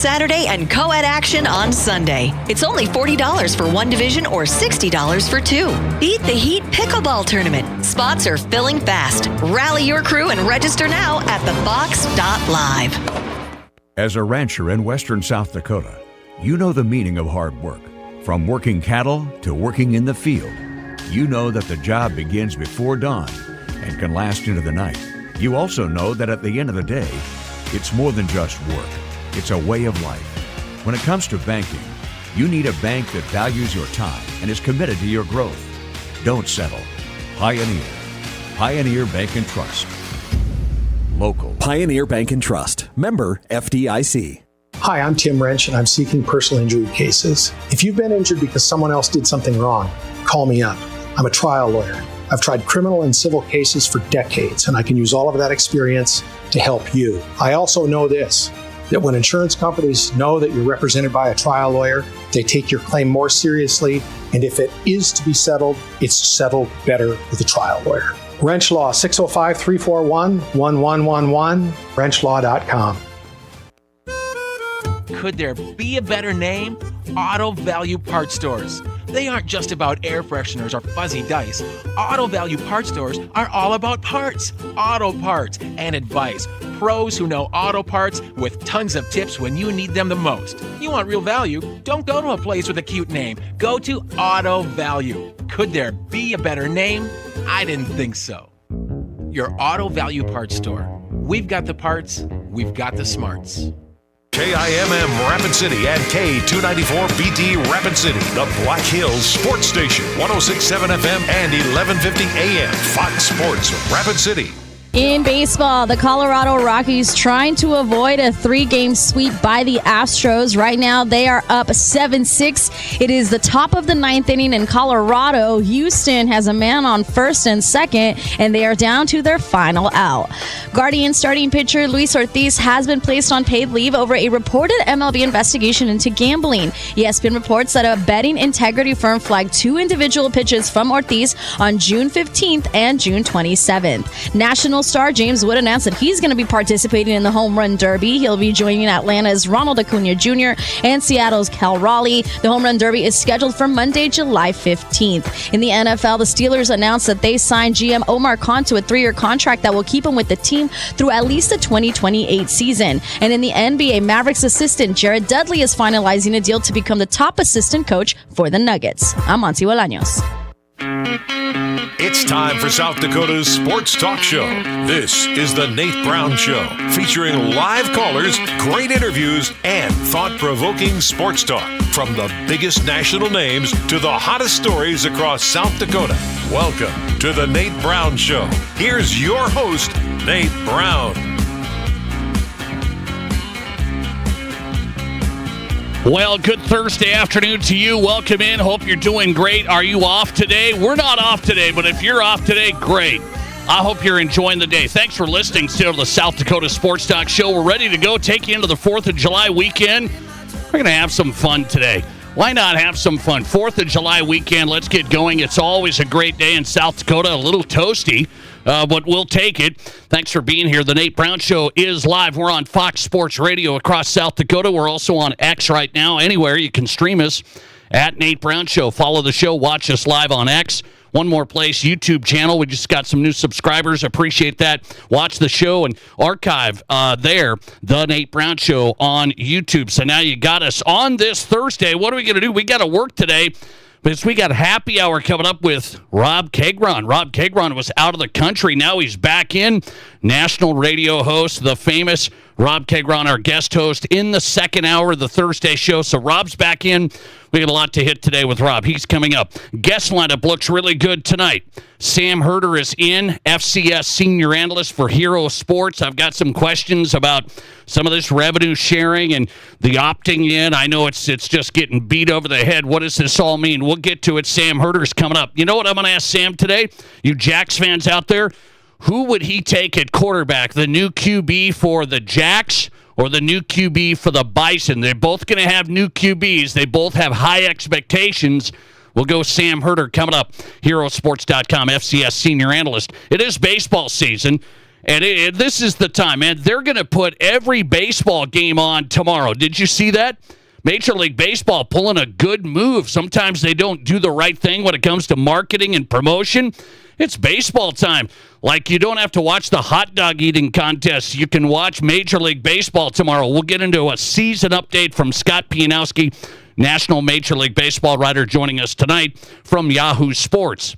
Saturday and co-ed action on Sunday. It's only $40 for one division or $60 for two. Beat the Heat Pickleball Tournament. Spots are filling fast. Rally your crew and register now at thefox.live. As a rancher in western South Dakota, you know the meaning of hard work. From working cattle to working in the field, you know that the job begins before dawn and can last into the night. You also know that at the end of the day, it's more than just work. It's a way of life. When it comes to banking, you need a bank that values your time and is committed to your growth. Don't settle. Pioneer. Pioneer Bank and Trust. Local. Pioneer Bank and Trust. Member FDIC. Hi, I'm Tim Wrench, and I'm seeking personal injury cases. If you've been injured because someone else did something wrong, call me up. I'm a trial lawyer. I've tried criminal and civil cases for decades, and I can use all of that experience to help you. I also know this, that when insurance companies know that you're represented by a trial lawyer, they take your claim more seriously, and if it is to be settled, it's settled better with a trial lawyer. Wrench Law, 605-341-1111, wrenchlaw.com. Could there be a better name? Auto Value Parts Stores. They aren't just about air fresheners or fuzzy dice. Auto Value Parts Stores are all about parts, auto parts, and advice. Pros who know auto parts with tons of tips when you need them the most. You want real value? Don't go to a place with a cute name. Go to Auto Value. Could there be a better name? I didn't think so. Your Auto Value Parts Store. We've got the parts, we've got the smarts. KIMM Rapid City and K294BT Rapid City, the Black Hills Sports Station, 106.7 FM and 1150 AM, Fox Sports Rapid City. In baseball, the Colorado Rockies trying to avoid a 3-game sweep by the Astros. Right now, they are up 7-6. It is the top of the 9th inning in Colorado. Houston has a man on first and second, and they are down to their final out. Guardian starting pitcher Luis Ortiz has been placed on paid leave over a reported MLB investigation into gambling. ESPN reports that a betting integrity firm flagged 2 individual pitches from Ortiz on June 15th and June 27th. National star James Wood announced that he's going to be participating in the Home Run Derby. He'll be joining Atlanta's Ronald Acuna Jr. and Seattle's Cal Raleigh. The Home Run Derby is scheduled for Monday, July 15th. In the NFL, the Steelers announced that they signed GM Omar Khan to a 3-year contract that will keep him with the team through at least the 2028 season. And in the NBA, Mavericks assistant Jared Dudley is finalizing a deal to become the top assistant coach for the Nuggets. I'm Monty Bolaños. It's time for South Dakota's Sports Talk Show. This is the Nate Brown Show, featuring live callers, great interviews, and thought-provoking sports talk. From the biggest national names to the hottest stories across South Dakota. Welcome to the Nate Brown Show. Here's your host, Nate Brown. Well, good Thursday afternoon to you. Welcome in. Hope you're doing great. Are you off today? We're not off today, but if you're off today, great. I hope you're enjoying the day. Thanks for listening still to the South Dakota Sports Talk Show. We're ready to go, take you into the 4th of July weekend. We're going to have some fun today. Why not have some fun? 4th of July weekend, let's get going. It's always a great day in South Dakota, a little toasty. But we'll take it. Thanks for being here. The Nate Brown Show is live. We're on Fox Sports Radio across South Dakota. We're also on X right now. Anywhere you can stream us at Nate Brown Show. Follow the show. Watch us live on X. One more place, YouTube channel. We just got some new subscribers. Appreciate that. Watch the show and archive there, The Nate Brown Show on YouTube. So now you got us on this Thursday. What are we going to do? We got to work today. Because we got happy hour coming up with Rob Keighron. Rob Keighron was out of the country. Now he's back in. National radio host, the famous Rob Keighron, our guest host in the second hour of the Thursday show. So Rob's back in. We got a lot to hit today with Rob. He's coming up. Guest lineup looks really good tonight. Sam Herder is in, FCS Senior Analyst for Hero Sports. I've got some questions about some of this revenue sharing and the opting in. I know it's just getting beat over the head. What does this all mean? We'll get to it. Sam Herder's coming up. You know what I'm going to ask Sam today? You Jacks fans out there, who would he take at quarterback? The new QB for the Jacks or the new QB for the Bison? They're both going to have new QBs. They both have high expectations. We'll go Sam Herder coming up. HeroSports.com, FCS Senior Analyst. It is baseball season, And this is the time, man. They're going to put every baseball game on tomorrow. Did you see that? Major League Baseball pulling a good move. Sometimes they don't do the right thing when it comes to marketing and promotion. It's baseball time. Like, you don't have to watch the hot dog eating contest. You can watch Major League Baseball tomorrow. We'll get into a season update from Scott Pianowski, National Major League Baseball writer, joining us tonight from Yahoo Sports.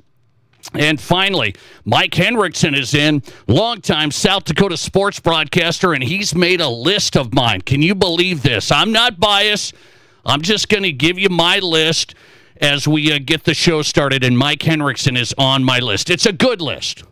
And finally, Mike Henriksen is in, longtime South Dakota sports broadcaster, and he's made a list of mine. Can you believe this? I'm not biased. I'm just going to give you my list as we get the show started, and Mike Henriksen is on my list. It's a good list.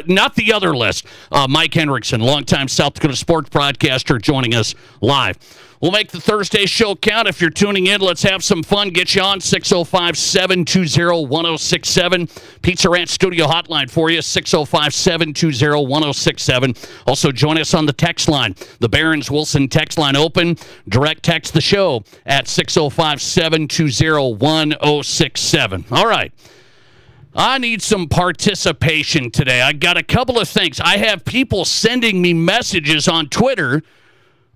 Not the other list. Mike Henriksen, longtime South Dakota sports broadcaster, joining us live. We'll make the Thursday show count. If you're tuning in, let's have some fun. Get you on 605-720-1067. Pizza Ranch Studio Hotline for you, 605-720-1067. Also, join us on the text line. The Barron's Wilson text line open. Direct text the show at 605-720-1067. All right. I need some participation today. I got a couple of things. I have people sending me messages on Twitter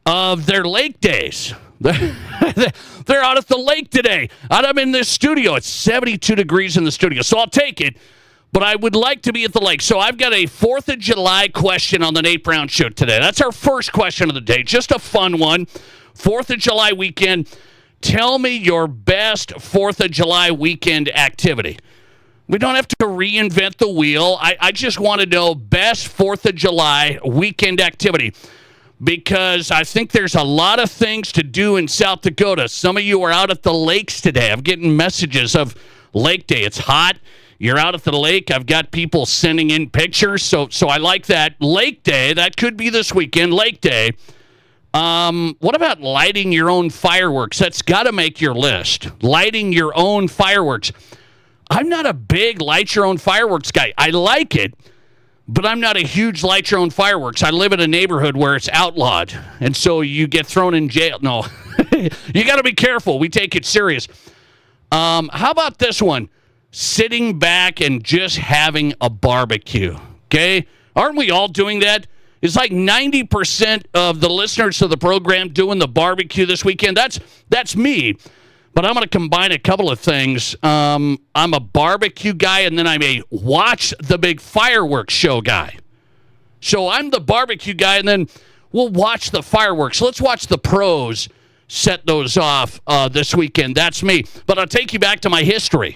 of their lake days. They're out at the lake today. I'm in this studio. It's 72 degrees in the studio, so I'll take it. But I would like to be at the lake. So I've got a 4th of July question on the Nate Brown Show today. That's our first question of the day. Just a fun one. 4th of July weekend. Tell me your best 4th of July weekend activity. We don't have to reinvent the wheel. I just want to know best 4th of July weekend activity, because I think there's a lot of things to do in South Dakota. Some of you are out at the lakes today. I'm getting messages of Lake Day. It's hot. You're out at the lake. I've got people sending in pictures, so I like that. Lake Day, that could be this weekend, Lake Day. What about lighting your own fireworks? That's got to make your list. Lighting your own fireworks. I'm not a big light your own fireworks guy. I like it, but I'm not a huge light your own fireworks. I live in a neighborhood where it's outlawed, and so you get thrown in jail. No, you got to be careful. We take it serious. How about this one? Sitting back and just having a barbecue, okay? Aren't we all doing that? It's like 90% of the listeners to the program doing the barbecue this weekend. That's me. But I'm going to combine a couple of things. I'm a barbecue guy, and then I'm a watch the big fireworks show guy. So I'm the barbecue guy, and then we'll watch the fireworks. Let's watch the pros set those off this weekend. That's me. But I'll take you back to my history.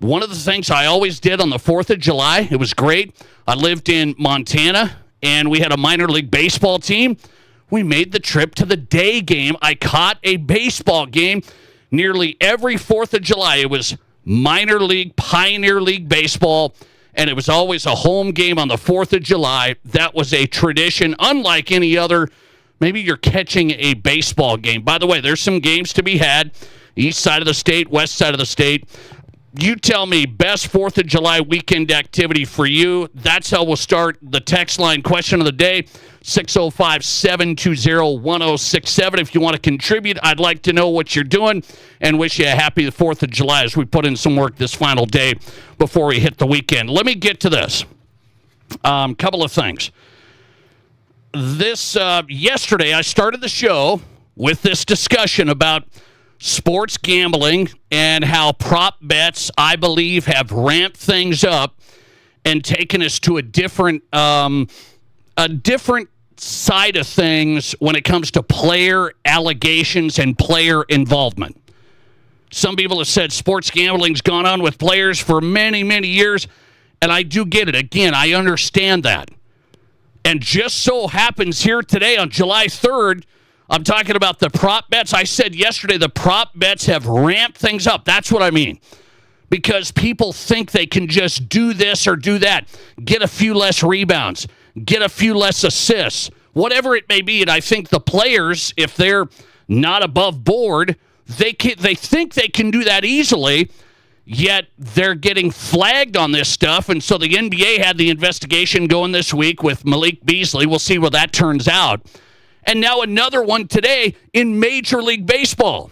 One of the things I always did on the 4th of July, it was great. I lived in Montana, and we had a minor league baseball team. We made the trip to the day game. I caught a baseball game. Nearly every 4th of July, it was minor league, Pioneer League baseball, and it was always a home game on the 4th of July. That was a tradition, unlike any other. Maybe you're catching a baseball game. By the way, there's some games to be had, east side of the state, west side of the state. You tell me best 4th of July weekend activity for you. That's how we'll start the text line question of the day, 605-720-1067. If you want to contribute, I'd like to know what you're doing and wish you a happy 4th of July as we put in some work this final day before we hit the weekend. Let me get to this. Couple of things. Yesterday, I started the show with this discussion about sports gambling and how prop bets, I believe, have ramped things up and taken us to a different side of things when it comes to player allegations and player involvement. Some people have said sports gambling's gone on with players for many, many years, and I do get it. Again, I understand that. And just so happens here today on July 3rd, I'm talking about the prop bets. I said yesterday the prop bets have ramped things up. That's what I mean. Because people think they can just do this or do that, get a few less rebounds, get a few less assists, whatever it may be. And I think the players, if they're not above board, they think they can do that easily, yet they're getting flagged on this stuff. And so the NBA had the investigation going this week with Malik Beasley. We'll see where that turns out. And now another one today in Major League Baseball.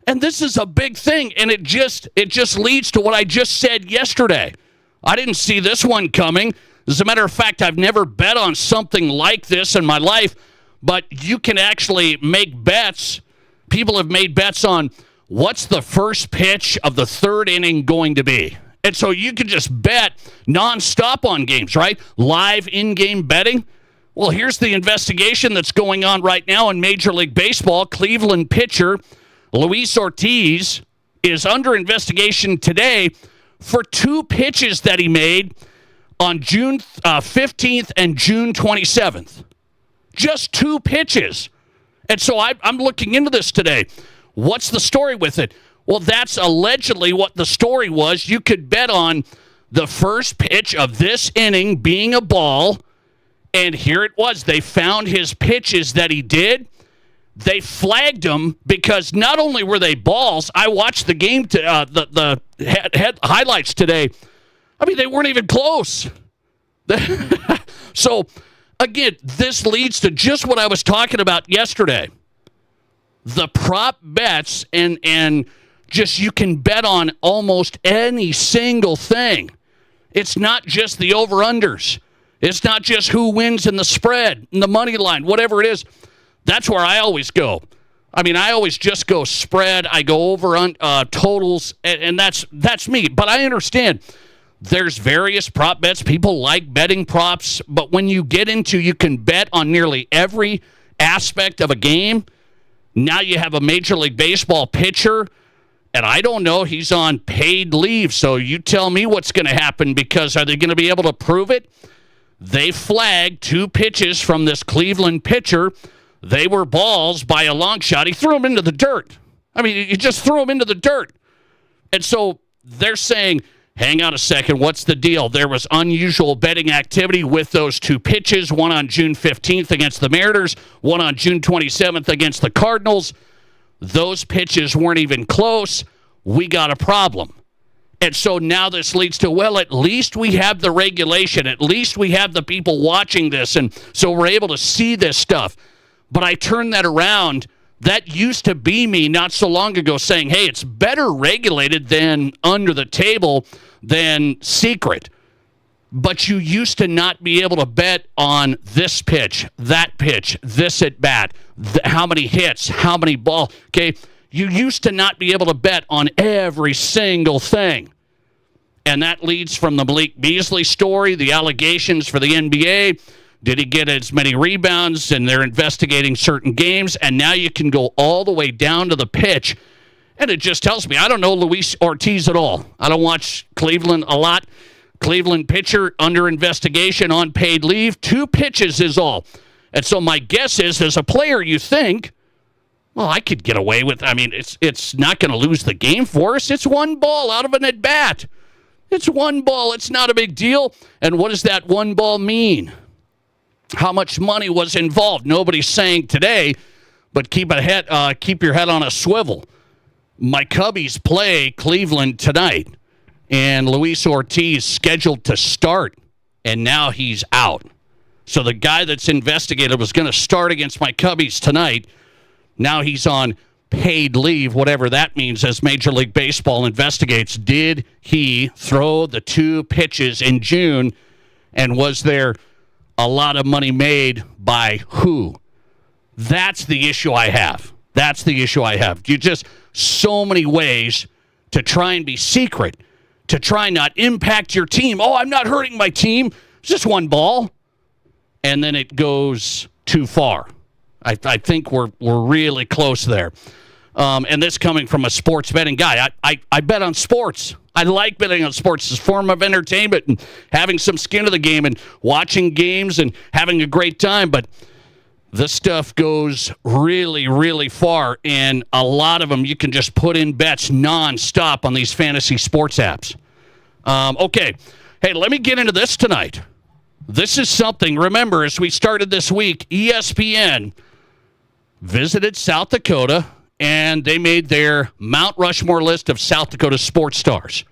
And this is a big thing, and it just leads to what I just said yesterday. I didn't see this one coming. As a matter of fact, I've never bet on something like this in my life, but you can actually make bets. People have made bets on what's the first pitch of the third inning going to be. And so you can just bet nonstop on games, right? Live in-game betting. Well, here's the investigation that's going on right now in Major League Baseball. Cleveland pitcher Luis Ortiz is under investigation today for 2 pitches that he made on June 15th and June 27th. Just 2 pitches. And so I'm looking into this today. What's the story with it? Well, that's allegedly what the story was. You could bet on the first pitch of this inning being a ball, and here it was. They found his pitches that he did. They flagged him because not only were they balls, I watched the game, the highlights today. I mean, they weren't even close. So, again, this leads to just what I was talking about yesterday. The prop bets and just you can bet on almost any single thing. It's not just the over-unders. It's not just who wins in the spread, in the money line, whatever it is. That's where I always go. I mean, I always just go spread. I go over on totals, and that's me. But I understand there's various prop bets. People like betting props. But when you get into you can bet on nearly every aspect of a game. Now you have a Major League Baseball pitcher, and I don't know, he's on paid leave. So you tell me what's going to happen, because are they going to be able to prove it? They flagged 2 pitches from this Cleveland pitcher. They were balls by a long shot. He threw them into the dirt. I mean, he just threw them into the dirt. And so they're saying, hang on a second, what's the deal? There was unusual betting activity with those 2 pitches, one on June 15th against the Mariners, one on June 27th against the Cardinals. Those pitches weren't even close. We got a problem. And so now this leads to, well, at least we have the regulation. At least we have the people watching this, and so we're able to see this stuff. But I turned that around. That used to be me not so long ago saying, hey, it's better regulated than under the table than secret. But you used to not be able to bet on this pitch, this at bat, how many hits, how many balls. Okay, you used to not be able to bet on every single thing. And that leads from the Malik Beasley story, the allegations for the NBA. Did he get as many rebounds? And they're investigating certain games. And now you can go all the way down to the pitch. And it just tells me, I don't know Luis Ortiz at all. I don't watch Cleveland a lot. Cleveland pitcher under investigation on paid leave. 2 pitches is all. And so my guess is, as a player, you think, well, I could get away with, I mean, it's not going to lose the game for us. It's 1 ball out of an at-bat. It's 1 ball. It's not a big deal. And what does that 1 ball mean? How much money was involved? Nobody's saying today, but keep your head on a swivel. My Cubbies play Cleveland tonight, and Luis Ortiz scheduled to start, and now he's out. So the guy that's investigated was going to start against my Cubbies tonight. Now he's on paid leave, whatever that means, as Major League Baseball investigates. Did he throw the 2 pitches in June, and was there a lot of money made by who? That's the issue I have. You just so many ways to try and be secret, to try not impact your team. Oh, I'm not hurting my team. It's just 1 ball. And then it goes too far. I think we're really close there. And this coming from a sports betting guy. I bet on sports. I like betting on sports as a form of entertainment and having some skin of the game and watching games and having a great time. But this stuff goes really, really far. And a lot of them you can just put in bets nonstop on these fantasy sports apps. Okay. Hey, let me get into this tonight. This is something, remember, as we started this week, ESPN visited South Dakota, and they made their Mount Rushmore list of South Dakota sports stars.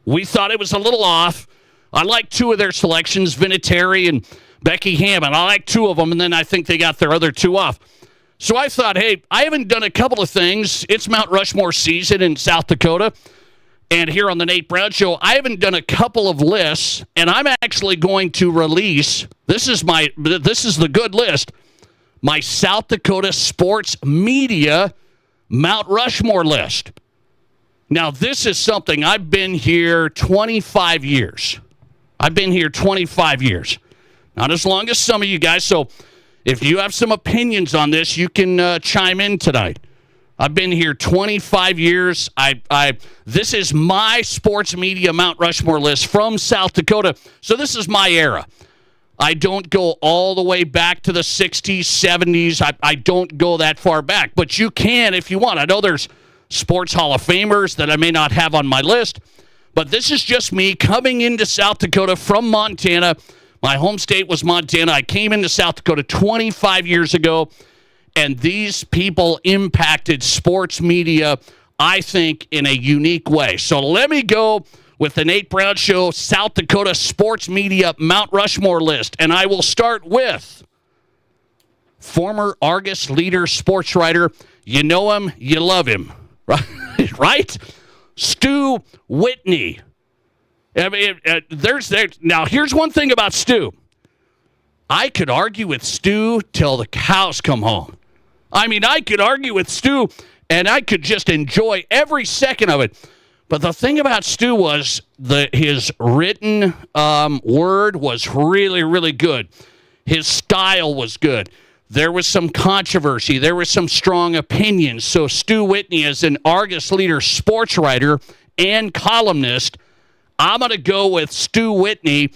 We thought it was a little off. I like 2 of their selections, Vinatieri and Becky Hammond. I like 2 of them, and then I think they got their other 2 off. So I thought, hey, I haven't done a couple of things. It's Mount Rushmore season in South Dakota, And here on the Nate Brown Show, I haven't done a couple of lists, and I'm actually going to release, this is the good list, my South Dakota sports media Mount Rushmore list. Now, this is something, I've been here 25 years. Not as long as some of you guys, so if you have some opinions on this, you can chime in tonight. I've been here 25 years. This is my sports media Mount Rushmore list from South Dakota. So this is my era. I don't go all the way back to the 60s, 70s. I don't go that far back. But you can if you want. I know there's Sports Hall of Famers that I may not have on my list. But this is just me coming into South Dakota from Montana. My home state was Montana. I came into South Dakota 25 years ago. And these people impacted sports media, I think, in a unique way. So let me go with the Nate Brown Show South Dakota sports media Mount Rushmore list. And I will start with former Argus leader sports writer. You know him, you love him, right? Stu Whitney. I mean, now, here's one thing about Stu. I could argue with Stu till the cows come home. I mean, I could argue with Stu, and I could just enjoy every second of it. But the thing about Stu was his written word was really, really good. His style was good. There was some controversy. There was some strong opinions. So Stu Whitney, as an Argus leader sports writer and columnist, I'm going to go with Stu Whitney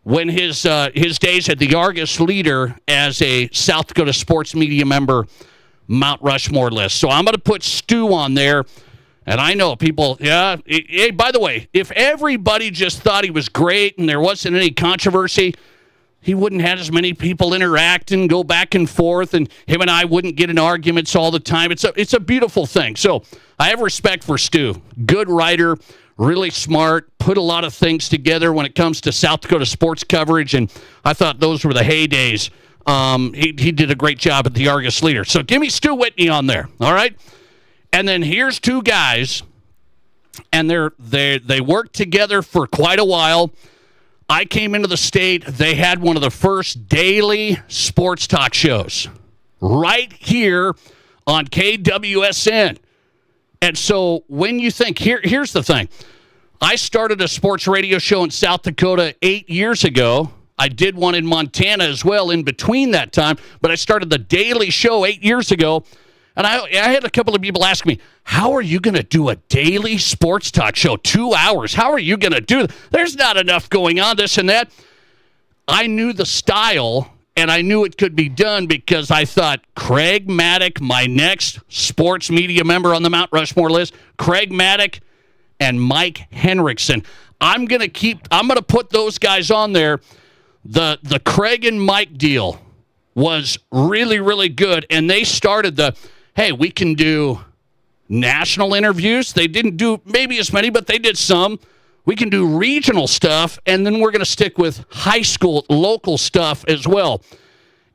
when his days at the Argus leader as a South Dakota sports media member Mount Rushmore list. So I'm going to put Stu on there. And I know people, hey, by the way, if everybody just thought he was great and there wasn't any controversy, he wouldn't have as many people interact and go back and forth, and him and I wouldn't get in arguments all the time. It's a beautiful thing. So I have respect for Stu. Good writer, really smart, put a lot of things together when it comes to South Dakota sports coverage, and I thought those were the heydays. He did a great job at the Argus leader. So give me Stu Whitney on there, all right? And then here's two guys, and they worked together for quite a while. I came into the state. They had one of the first daily sports talk shows right here on KWSN. And so when you think, here's the thing. I started a sports radio show in South Dakota 8 years ago. I did one in Montana as well in between that time, but I started the daily show 8 years ago. And I had a couple of people ask me, how are you going to do a daily sports talk show, 2 hours? How are you going to do that? There's not enough going on, this and that. I knew the style, and I knew it could be done because I thought Craig Maddock, my next sports media member on the Mount Rushmore list, Craig Maddock and Mike Henriksen. I'm going to put those guys on there. The Craig and Mike deal was really, really good, and they started hey, we can do national interviews. They didn't do maybe as many, but they did some. We can do regional stuff, and then we're going to stick with high school, local stuff as well.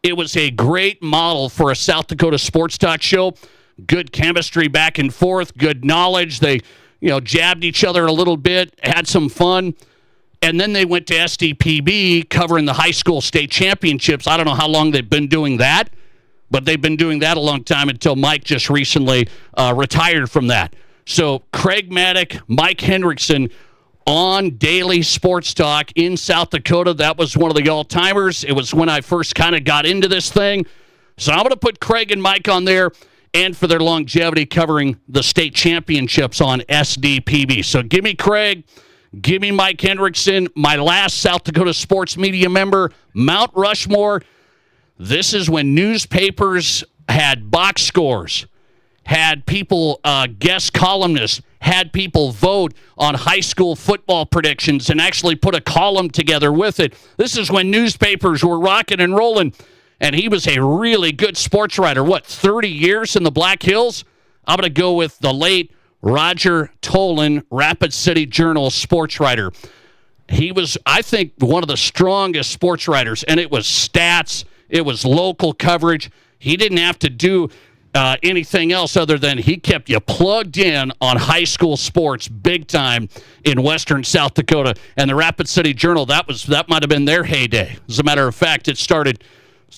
It was a great model for a South Dakota sports talk show. Good chemistry back and forth, good knowledge. They, jabbed each other a little bit, had some fun. And then they went to SDPB covering the high school state championships. I don't know how long they've been doing that, but they've been doing that a long time until Mike just recently retired from that. So Craig Maddock, Mike Henriksen on Daily Sports Talk in South Dakota. That was one of the all-timers. It was when I first kind of got into this thing. So I'm going to put Craig and Mike on there, and for their longevity covering the state championships on SDPB. So give me Craig. Give me Mike Henriksen, my last South Dakota sports media member, Mount Rushmore. This is when newspapers had box scores, had people, guest columnists, had people vote on high school football predictions and actually put a column together with it. This is when newspapers were rocking and rolling, and he was a really good sports writer. 30 years in the Black Hills? I'm going to go with the late Roger Tolan, Rapid City Journal sports writer. He was, I think, one of the strongest sports writers, and it was stats, it was local coverage. He didn't have to do, anything else other than he kept you plugged in on high school sports big time in western South Dakota. And the Rapid City Journal, that might have been their heyday. As a matter of fact, it started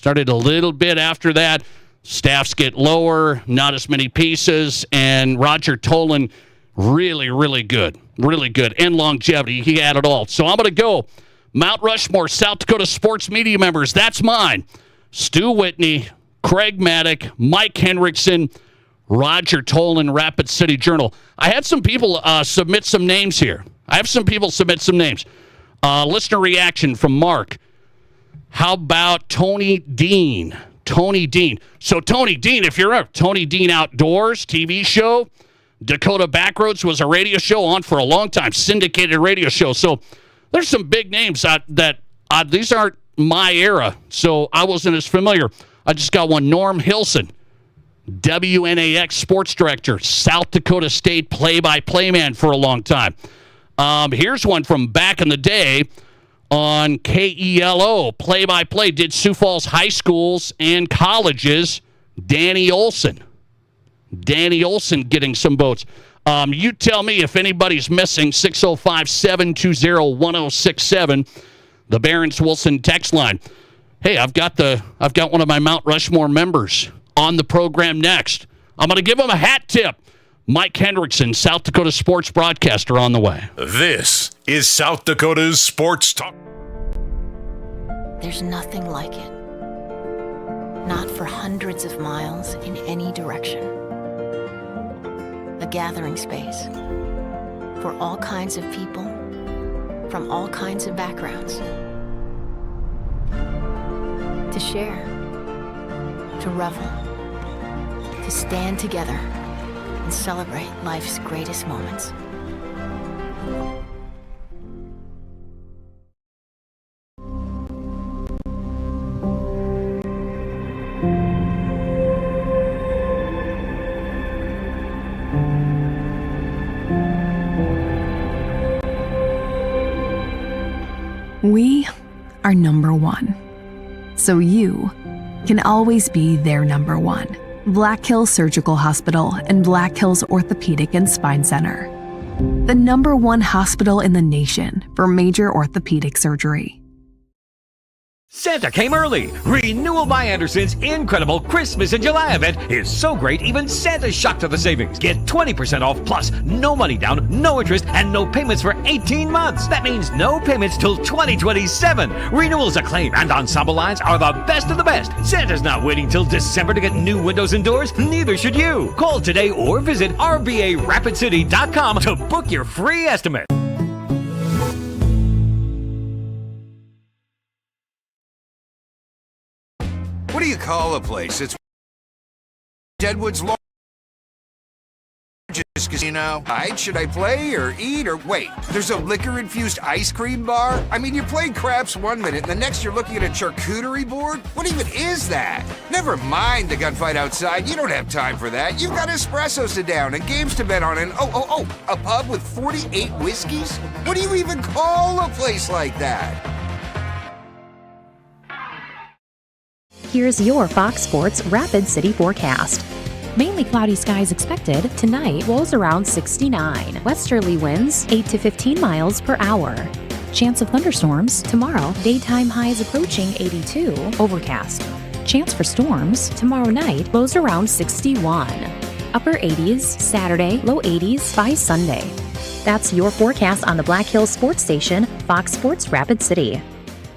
a little bit after that. Staffs get lower, not as many pieces, and Roger Tolan, really, really good. Really good. And longevity. He had it all. So I'm going to go Mount Rushmore, South Dakota sports media members. That's mine. Stu Whitney, Craig Maddock, Mike Henriksen, Roger Tolan, Rapid City Journal. I had some people submit some names here. Listener reaction from Mark. How about Tony Dean? Tony Dean. So Tony Dean, if you're up, Tony Dean Outdoors TV show. Dakota Backroads was a radio show on for a long time, syndicated radio show. So there's some big names that these aren't my era, so I wasn't as familiar. I just got one. Norm Hilson, WNAX sports director, South Dakota State play-by-play man for a long time. Here's one from back in the day on KELO, play-by-play, did Sioux Falls high schools and colleges. Danny Olson getting some votes. You tell me if anybody's missing. 605-720-1067, the Barron's Wilson text line. Hey, I've got one of my Mount Rushmore members on the program next. I'm going to give him a hat tip. Mike Henriksen, South Dakota sports broadcaster, on the way. This is South Dakota's Sports Talk. There's nothing like it. Not for hundreds of miles in any direction. A gathering space for all kinds of people from all kinds of backgrounds. To share, to revel, to stand together and celebrate life's greatest moments. We are number one. So you can always be their number one. Black Hills Surgical Hospital and Black Hills Orthopedic and Spine Center. The number one hospital in the nation for major orthopedic surgery. Santa came early. Renewal by Anderson's incredible Christmas in July event is so great, even Santa's shocked at the savings. Get 20% off plus no money down, no interest, and no payments for 18 months. That means no payments till 2027. Renewals Acclaim and Ensemble lines are the best of the best. Santa's not waiting till December to get new windows and doors. Neither should you. Call today or visit rbarapidcity.com to book your free estimate. What do you call a place? It's Deadwood's largest casino. Should I play or eat or wait? There's a liquor-infused ice cream bar? I mean, you're playing craps one minute, and the next you're looking at a charcuterie board? What even is that? Never mind the gunfight outside. You don't have time for that. You've got espressos to down and games to bet on and a pub with 48 whiskeys? What do you even call a place like that? Here's your Fox Sports Rapid City forecast. Mainly cloudy skies expected. Tonight, lows around 69. Westerly winds 8 to 15 miles per hour. Chance of thunderstorms tomorrow. Daytime highs approaching 82. Overcast. Chance for storms tomorrow night. Lows around 61. Upper 80s Saturday. Low 80s by Sunday. That's your forecast on the Black Hills Sports Station, Fox Sports Rapid City.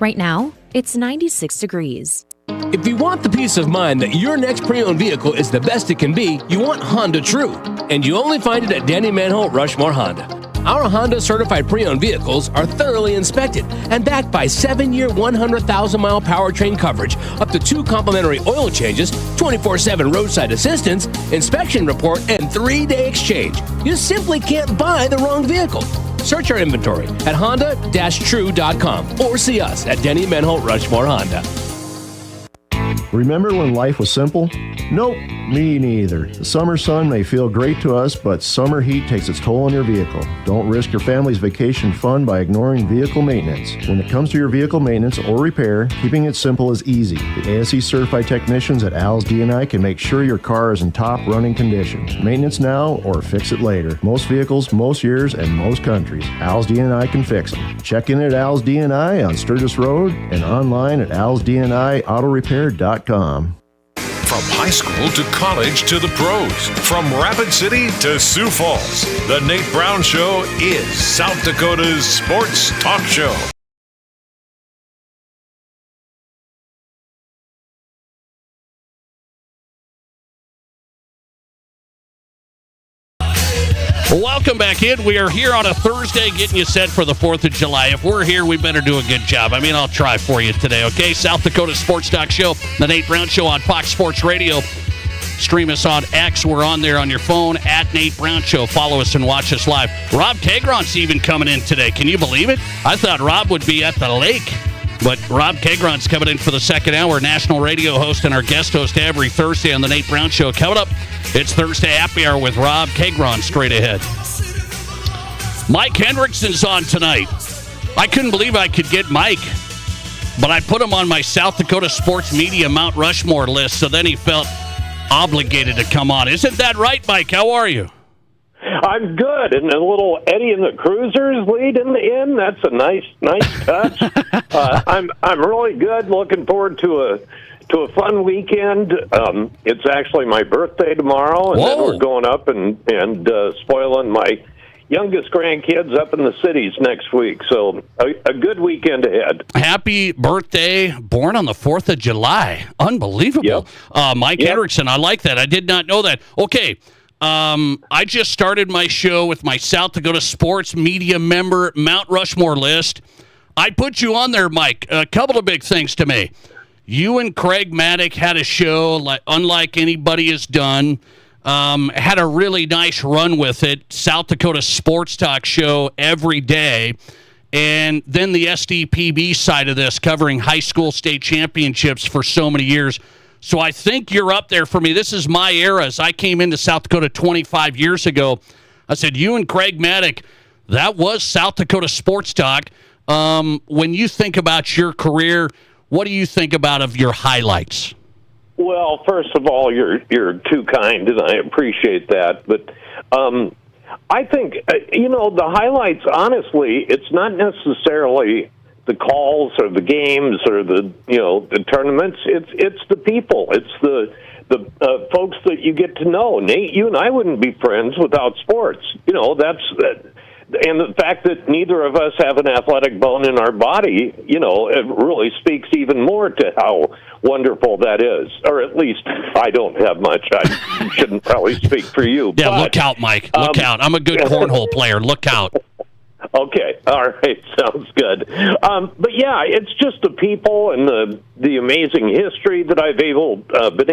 Right now, it's 96 degrees. If you want the peace of mind that your next pre-owned vehicle is the best it can be, you want Honda True, and you only find it at Danny Manholt Rushmore Honda. Our Honda certified pre-owned vehicles are thoroughly inspected and backed by 7-year, 100,000-mile powertrain coverage, up to 2 complimentary oil changes, 24/7 roadside assistance, inspection report, and 3-day exchange. You simply can't buy the wrong vehicle. Search our inventory at honda-true.com or see us at Denny Manholt Rushmore Honda. Remember when life was simple? Nope. Me neither. The summer sun may feel great to us, but summer heat takes its toll on your vehicle. Don't risk your family's vacation fun by ignoring vehicle maintenance. When it comes to your vehicle maintenance or repair, keeping it simple is easy. The ASE certified technicians at Al's D&I can make sure your car is in top running condition. Maintenance now or fix it later. Most vehicles, most years, and most countries. Al's D&I can fix them. Check in at Al's D&I on Sturgis Road and online at alsdniautorepair.com. From high school to college to the pros, from Rapid City to Sioux Falls, the Nate Brown Show is South Dakota's sports talk show. Welcome back in. We are here on a Thursday getting you set for the 4th of July. If we're here, we better do a good job. I mean, I'll try for you today, okay? South Dakota Sports Talk Show, the Nate Brown Show on Fox Sports Radio. Stream us on X. We're on there on your phone, at Nate Brown Show. Follow us and watch us live. Rob Keighron's even coming in today. Can you believe it? I thought Rob would be at the lake. But Rob Keighron's coming in for the second hour, national radio host and our guest host every Thursday on the Nate Brown Show. Coming up, it's Thursday Happy Hour with Rob Keighron straight ahead. Mike Henriksen's on tonight. I couldn't believe I could get Mike, but I put him on my South Dakota Sports Media Mount Rushmore list, so then he felt obligated to come on. Isn't that right, Mike? How are you? I'm good, and a little Eddie and the Cruisers lead in the end. That's a nice touch. I'm really good. Looking forward to a fun weekend. It's actually my birthday tomorrow, and then we're going up and spoiling my youngest grandkids up in the cities next week. So a good weekend ahead. Happy birthday! Born on the 4th of July. Unbelievable. Yep. Mike Henriksen. I like that. I did not know that. Okay. I just started my show with my South Dakota Sports Media member Mount Rushmore list. I put you on there, Mike. A couple of big things to me. You and Craig Maddock had a show unlike anybody has done. Had a really nice run with it. South Dakota Sports Talk Show every day. And then the SDPB side of this, covering high school state championships for so many years. So I think you're up there for me. This is my era. As I came into South Dakota 25 years ago, I said, you and Craig Maddock, that was South Dakota Sports Talk. When you think about your career, what do you think about of your highlights? Well, first of all, you're too kind, and I appreciate that. But I think, the highlights, honestly, it's not necessarily the calls or the games or the tournaments. It's the people. It's the folks that you get to know. Nate, you and I wouldn't be friends without sports. And the fact that neither of us have an athletic bone in our body, it really speaks even more to how wonderful that is. Or at least I don't have much. I shouldn't probably speak for you. Yeah, but look out, Mike. Look out. I'm a good cornhole player. Look out. Okay, all right, sounds good. But yeah, it's just the people and the amazing history that I've been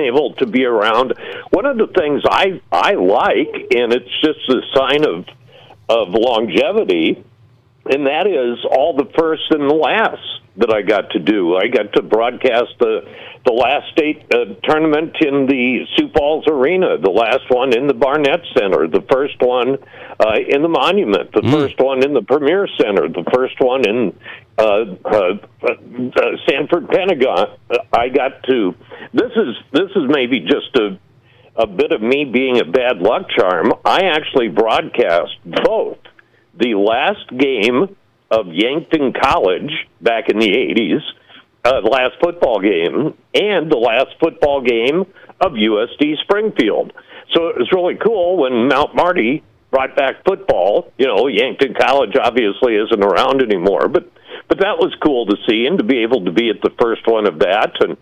able to be around. One of the things I like, and it's just a sign of longevity, and that is all the firsts and the lasts that I got to do. I got to broadcast the last state tournament in the Sioux Falls Arena, the last one in the Barnett Center, the first one in the Monument, the first one in the Premier Center, the first one in Sanford Pentagon. I got to. This is maybe just a bit of me being a bad luck charm. I actually broadcast both the last game of Yankton College back in the 80s, the last football game, and the last football game of USD Springfield. So it was really cool when Mount Marty brought back football. Yankton College obviously isn't around anymore, but that was cool to see and to be able to be at the first one of that. And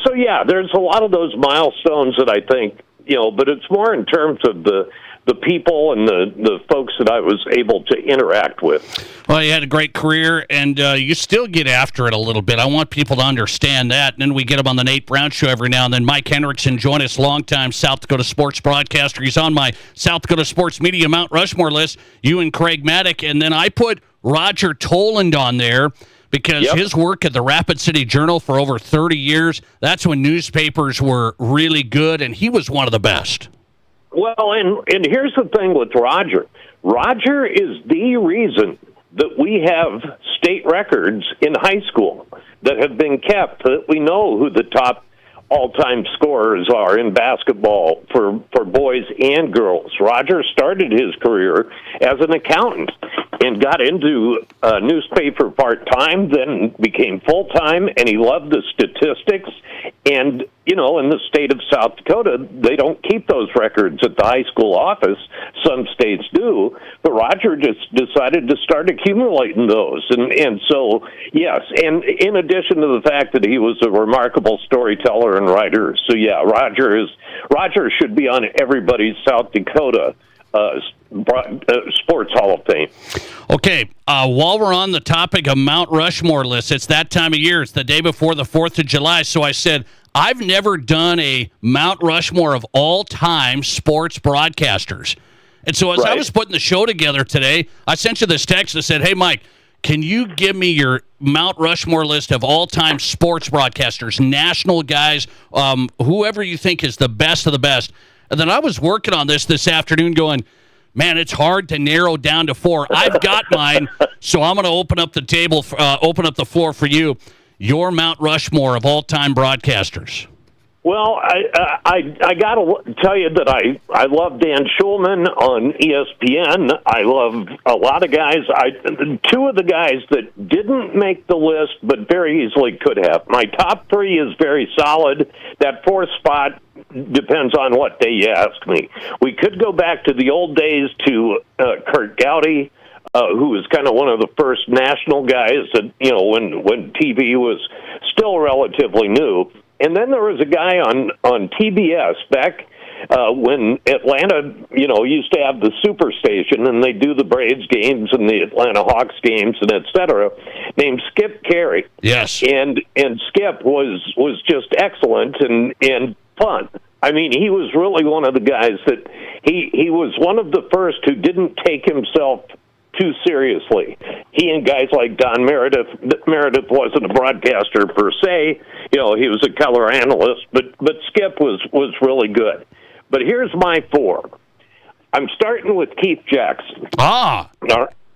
so, yeah, there's a lot of those milestones that I think, but it's more in terms of the people and the folks that I was able to interact with. Well, you had a great career, and you still get after it a little bit. I want people to understand that. And then we get him on the Nate Brown Show every now and then. Mike Henriksen, join us, longtime South Dakota sports broadcaster. He's on my South Dakota Sports Media Mount Rushmore list, you and Craig Maddock. And then I put Roger Toland on there because his work at the Rapid City Journal for over 30 years, that's when newspapers were really good, and he was one of the best. Well, and here's the thing with Roger. Roger is the reason that we have state records in high school that have been kept, that we know who the top all-time scorers are in basketball for boys and girls. Roger started his career as an accountant and got into newspaper part-time, then became full-time, and he loved the statistics. And, you know, in the state of South Dakota, they don't keep those records at the high school office. Some states do. But Roger just decided to start accumulating those. And so, yes, and in addition to the fact that he was a remarkable storyteller and writer, so yeah, Roger should be on everybody's South Dakota Sports Hall of Fame. Okay, while we're on the topic of Mount Rushmore lists, it's that time of year. It's the day before the 4th of July, so I said, I've never done a Mount Rushmore of all-time sports broadcasters. And so as I was putting the show together today, I sent you this text that said, hey, Mike, can you give me your Mount Rushmore list of all-time sports broadcasters, national guys, whoever you think is the best of the best? And then I was working on this afternoon going, man, it's hard to narrow down to 4. I've got mine, so I'm going to open up the floor for you. Your Mount Rushmore of all-time broadcasters. Well, I got to tell you that I love Dan Schulman on ESPN. I love a lot of guys. Two of the guys that didn't make the list but very easily could have. My top 3 is very solid. That 4th spot depends on what day you ask me. We could go back to the old days to Kurt Gowdy, who was kind of one of the first national guys that, you know, when TV was still relatively new. And then there was a guy on TBS back when Atlanta, you know, used to have the Superstation, and they do the Braves games and the Atlanta Hawks games and et cetera, named Skip Carey. Yes. And Skip was just excellent and fun. I mean, he was really one of the guys that he was one of the first who didn't take himself too seriously. He and guys like Don Meredith wasn't a broadcaster per se, you know, he was a color analyst, but Skip was really good. But here's my 4. I'm starting with Keith Jackson. Ah.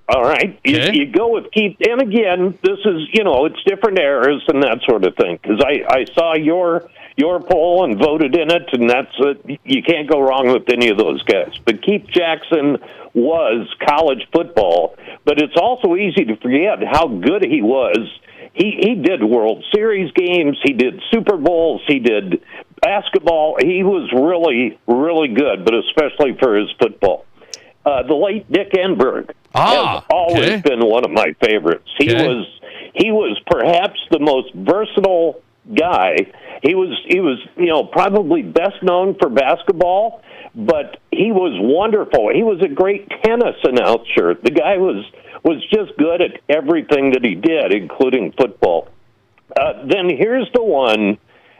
All right. Okay. You go with Keith, and again, this is, you know, it's different eras and that sort of thing, because I saw your poll and voted in it, and that's you can't go wrong with any of those guys. But Keith Jackson was college football, but it's also easy to forget how good he was. He did World Series games, he did Super Bowls, he did basketball. He was really, really good, but especially for his football. The late Dick Enberg has always been one of my favorites. He was perhaps the most versatile guy. He was you know, probably best known for basketball, but he was wonderful. He was a great tennis announcer. The guy was just good at everything that he did, including football. Then here's the one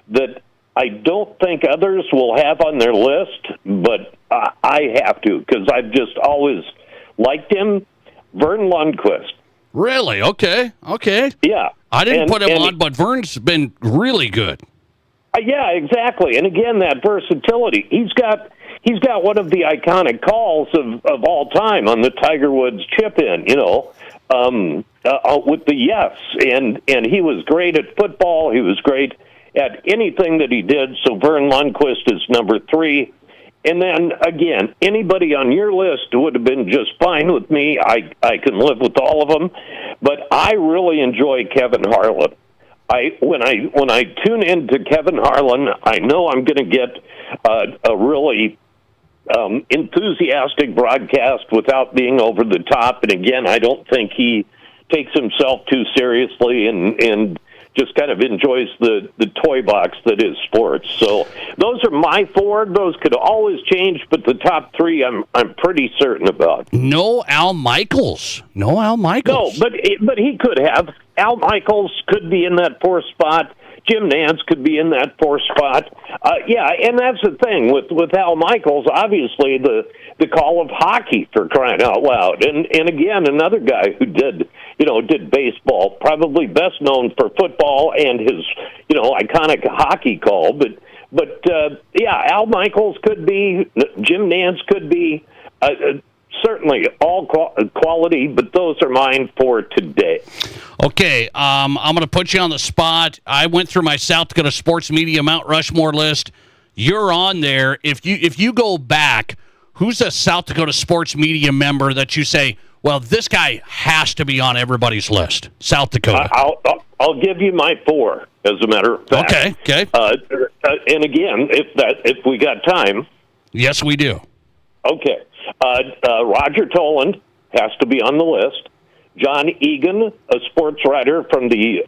that I don't think others will have on their list, but I have to, because I've just always liked him. Vern Lundquist. Really? Okay. Yeah. I didn't put him on, but Vern's been really good. Yeah, exactly. And again, that versatility. He's got one of the iconic calls of all time on the Tiger Woods chip-in, you know, with the yes. And he was great at football. He was great at anything that he did. So Vern Lundquist is number 3. And then, again, anybody on your list would have been just fine with me. I can live with all of them. But I really enjoy Kevin Harlan. When I tune into Kevin Harlan, I know I'm going to get a really enthusiastic broadcast without being over the top. And again, I don't think he takes himself too seriously and just kind of enjoys the toy box that is sports. So those are my 4. Those could always change, but the top 3 I'm pretty certain about. No Al Michaels. No, but he could have. Al Michaels could be in that 4th spot. Jim Nantz could be in that 4th spot. Yeah, and that's the thing with Al Michaels. Obviously, the call of hockey, for crying out loud, and again, another guy who did, did baseball. Probably best known for football and his, iconic hockey call. But Al Michaels could be, Jim Nantz could be, certainly all quality, but those are mine for today. Okay, I'm going to put you on the spot. I went through my South Dakota sports media Mount Rushmore list. You're on there. If you go back, who's a South Dakota sports media member that you say, well, this guy has to be on everybody's list? South Dakota. I'll give you my 4, as a matter of fact. Okay. And again, if we got time. Yes, we do. Okay. Roger Toland has to be on the list. John Egan, a sports writer from the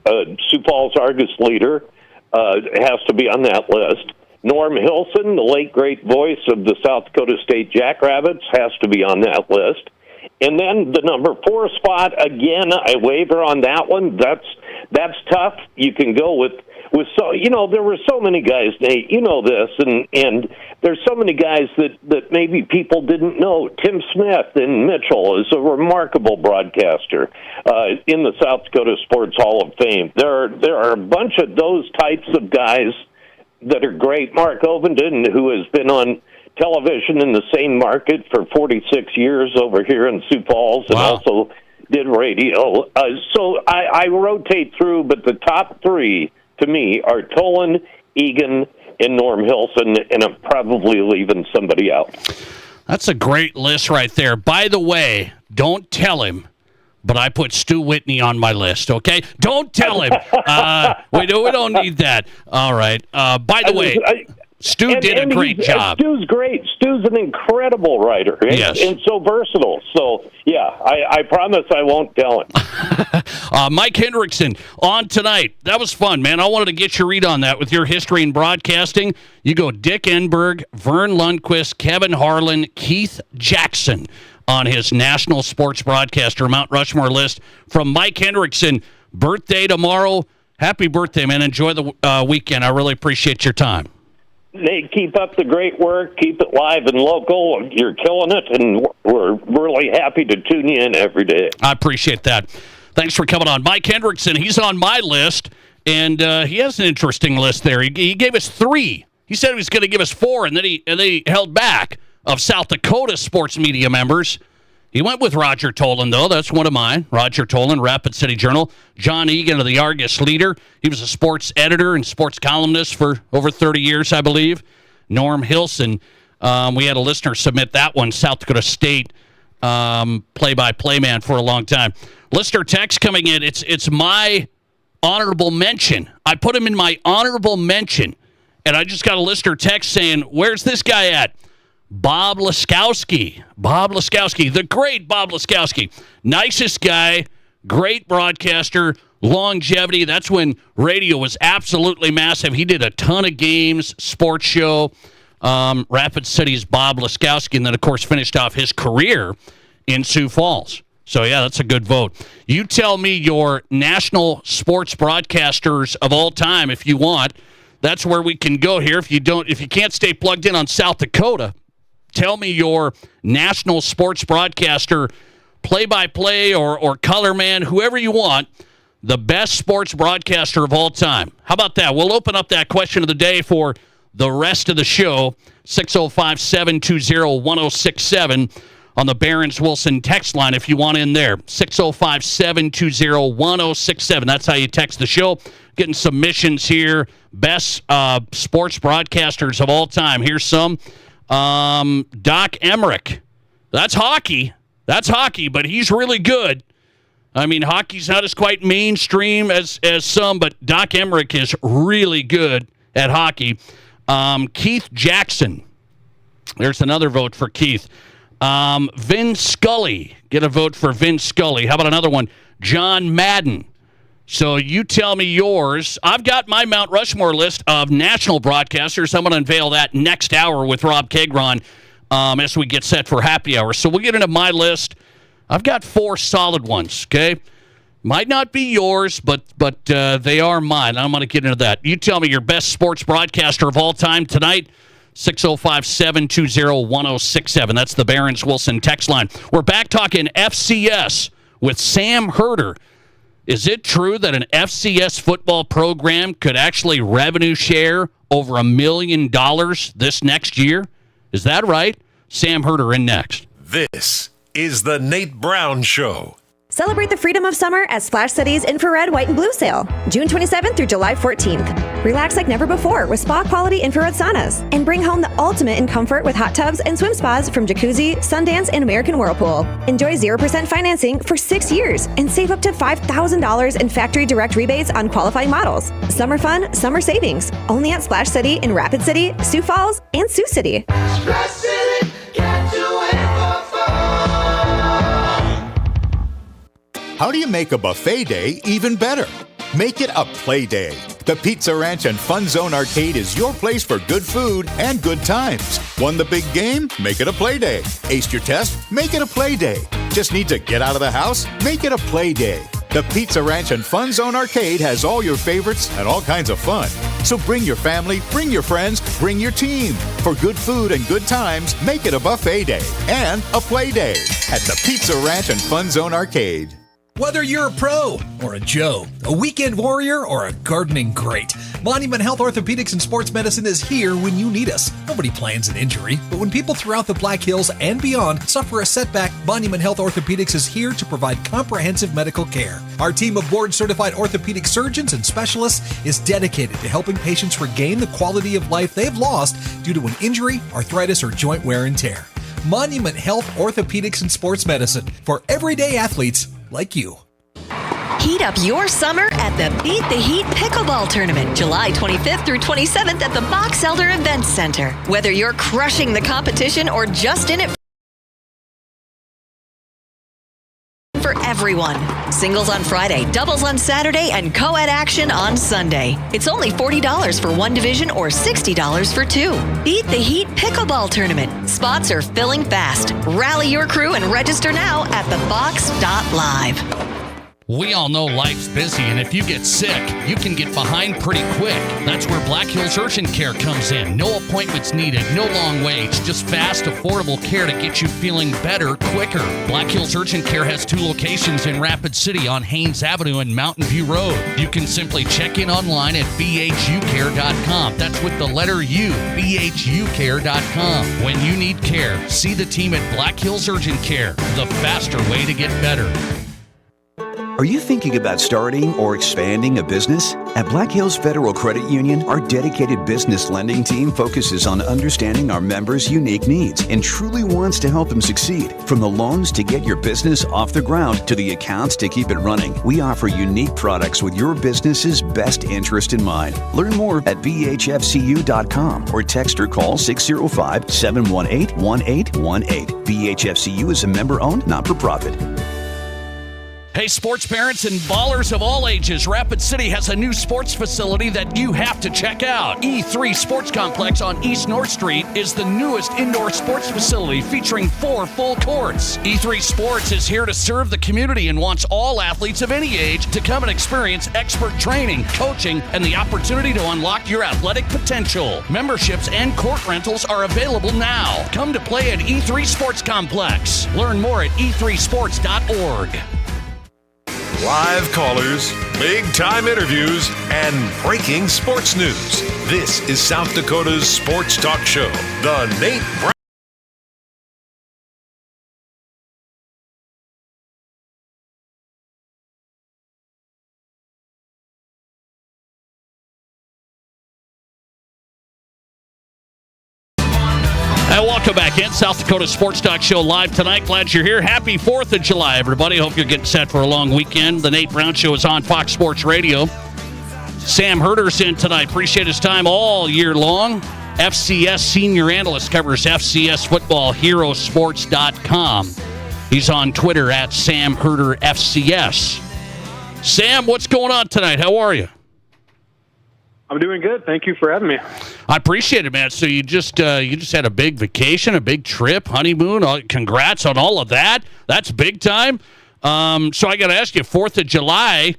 Sioux Falls Argus-Leader, has to be on that list. Norm Hilson, the late great voice of the South Dakota State Jackrabbits, has to be on that list. And then the number 4 spot, again, I waver on that one. That's tough. You can go with there were so many guys, Nate, this, and there's so many guys that maybe people didn't know. Tim Smith in Mitchell is a remarkable broadcaster in the South Dakota Sports Hall of Fame. There are a bunch of those types of guys that are great. Mark Ovenden, who has been on television in the same market for 46 years over here in Sioux Falls, and also did radio. So I rotate through, but the top 3 to me are Toland, Egan, and Norm Hilson, and I'm probably leaving somebody out. That's a great list right there. By the way, don't tell him, but I put Stu Whitney on my list, okay? Don't tell him. We don't need that. All right. By the way, Stu did a great job. Stu's great. Stu's an incredible writer and so versatile. So, I promise I won't tell him. Mike Henriksen on tonight. That was fun, man. I wanted to get your read on that with your history in broadcasting. You go Dick Enberg, Vern Lundquist, Kevin Harlan, Keith Jackson on his National Sports Broadcaster Mount Rushmore list from Mike Henriksen. Birthday tomorrow. Happy birthday, man. Enjoy the weekend. I really appreciate your time. Nate, keep up the great work. Keep it live and local. You're killing it, and we're really happy to tune you in every day. I appreciate that. Thanks for coming on. Mike Henriksen, he's on my list, and he has an interesting list there. He gave us 3. He said he was going to give us 4, and then he held back of South Dakota sports media members. He went with Roger Toland, though. That's one of mine. Roger Toland, Rapid City Journal. John Egan of the Argus-Leader. He was a sports editor and sports columnist for over 30 years, I believe. Norm Hilson. We had a listener submit that one, South Dakota State play-by-play man for a long time. Listener text coming in. It's my honorable mention. I put him in my honorable mention, and I just got a listener text saying, where's this guy at? Bob Laskowski, the great Bob Laskowski. Nicest guy, great broadcaster, longevity. That's when radio was absolutely massive. He did a ton of games, sports show. Rapid City's Bob Laskowski, and then, of course, finished off his career in Sioux Falls. So, yeah, that's a good vote. You tell me your national sports broadcasters of all time if you want. That's where we can go here. If you can't stay plugged in on South Dakota, tell me your national sports broadcaster, play-by-play or color man, whoever you want, the best sports broadcaster of all time. How about that? We'll open up that question of the day for the rest of the show, 605-720-1067 on the Barons-Wilson text line if you want in there, 605-720-1067. That's how you text the show. Getting submissions here. Best sports broadcasters of all time. Here's some. Doc Emmerich. That's hockey, but he's really good. I mean, hockey's not as quite mainstream as some, but Doc Emmerich is really good at hockey. Keith Jackson. There's another vote for Keith. Vin Scully. Get a vote for Vin Scully. How about another one? John Madden. So you tell me yours. I've got my Mount Rushmore list of national broadcasters. I'm going to unveil that next hour with Rob Keighron as we get set for happy hour. So we'll get into my list. I've got 4 solid ones, okay? Might not be yours, but they are mine. I'm going to get into that. You tell me your best sports broadcaster of all time tonight, 605-720-1067. That's the Barons-Wilson text line. We're back talking FCS with Sam Herder. Is it true that an FCS football program could actually revenue share over $1 million this next year? Is that right? Sam Herder in next. This is the Nate Brown Show. Celebrate the freedom of summer at Splash City's Infrared White and Blue Sale, June 27th through July 14th. Relax like never before with spa-quality infrared saunas. And bring home the ultimate in comfort with hot tubs and swim spas from Jacuzzi, Sundance, and American Whirlpool. Enjoy 0% financing for 6 years and save up to $5,000 in factory direct rebates on qualifying models. Summer fun, summer savings. Only at Splash City in Rapid City, Sioux Falls, and Sioux City. Splash City, can't you wait for fun? How do you make a buffet day even better? Make it a play day. The Pizza Ranch and Fun Zone Arcade is your place for good food and good times. Won the big game? Make it a play day. Aced your test? Make it a play day. Just need to get out of the house? Make it a play day. The Pizza Ranch and Fun Zone Arcade has all your favorites and all kinds of fun. So bring your family, bring your friends, bring your team. For good food and good times, make it a buffet day and a play day at the Pizza Ranch and Fun Zone Arcade. Whether you're a pro or a Joe, a weekend warrior or a gardening great, Monument Health Orthopedics and Sports Medicine is here when you need us. Nobody plans an injury, but when people throughout the Black Hills and beyond suffer a setback, Monument Health Orthopedics is here to provide comprehensive medical care. Our team of board-certified orthopedic surgeons and specialists is dedicated to helping patients regain the quality of life they've lost due to an injury, arthritis, or joint wear and tear. Monument Health Orthopedics and Sports Medicine for everyday athletes like you. Heat up your summer at the Beat the Heat Pickleball Tournament, July 25th through 27th at the Box Elder Events Center. Whether you're crushing the competition or just in it for everyone. Singles on Friday, doubles on Saturday, and co-ed action on Sunday. It's only $40 for one division or $60 for two. Beat the Heat Pickleball Tournament. Spots are filling fast. Rally your crew and register now at thebox.live. We all know life's busy, and if you get sick, you can get behind pretty quick. That's where Black Hills Urgent Care comes in. No appointments needed, no long waits, just fast, affordable care to get you feeling better quicker. Black Hills Urgent Care has 2 locations in Rapid City on Haynes Avenue and Mountain View Road. You can simply check in online at bhucare.com. That's with the letter U, bhucare.com. When you need care, see the team at Black Hills Urgent Care, the faster way to get better. Are you thinking about starting or expanding a business? At Black Hills Federal Credit Union, our dedicated business lending team focuses on understanding our members' unique needs and truly wants to help them succeed. From the loans to get your business off the ground to the accounts to keep it running, we offer unique products with your business's best interest in mind. Learn more at bhfcu.com or text or call 605-718-1818. BHFCU is a member-owned, not-for-profit. Hey, sports parents and ballers of all ages, Rapid City has a new sports facility that you have to check out. E3 Sports Complex on East North Street is the newest indoor sports facility featuring 4 full courts. E3 Sports is here to serve the community and wants all athletes of any age to come and experience expert training, coaching, and the opportunity to unlock your athletic potential. Memberships and court rentals are available now. Come to play at E3 Sports Complex. Learn more at e3sports.org. Live callers, big-time interviews, and breaking sports news. This is South Dakota's sports talk show, The Nate Brown. Welcome back in. South Dakota Sports Talk Show live tonight. Glad you're here. Happy 4th of July, everybody. Hope you're getting set for a long weekend. The Nate Brown Show is on Fox Sports Radio. Sam Herder's in tonight. Appreciate his time all year long. FCS senior analyst, covers FCS football, herosports.com. He's on Twitter at Sam Herder FCS. Sam, what's going on tonight? How are you? I'm doing good. Thank you for having me. I appreciate it, man. So you just had a big vacation, a big trip, honeymoon. Congrats on all of that. That's big time. So I got to ask you, 4th of July.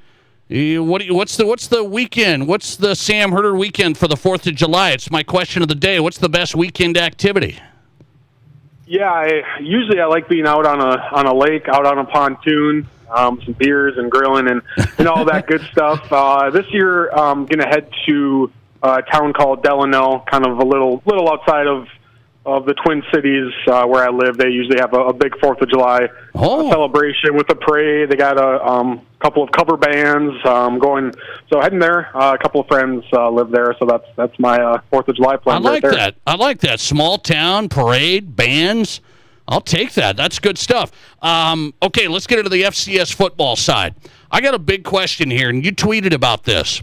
What's the weekend? What's the Sam Herder weekend for the 4th of July? It's my question of the day. What's the best weekend activity? Yeah, I like being out on a lake, out on a pontoon. some beers and grilling and all that good stuff. This year, I'm going to head to a town called Delano, kind of a little outside of the Twin Cities where I live. They usually have a big 4th of July celebration with a parade. They got a couple of cover bands going. So heading there. A couple of friends live there, so that's my 4th of July plan. I like that. I like that. Small town, parade, bands. I'll take that. That's good stuff. Okay, let's get into the FCS football side. I got a big question here, and you tweeted about this.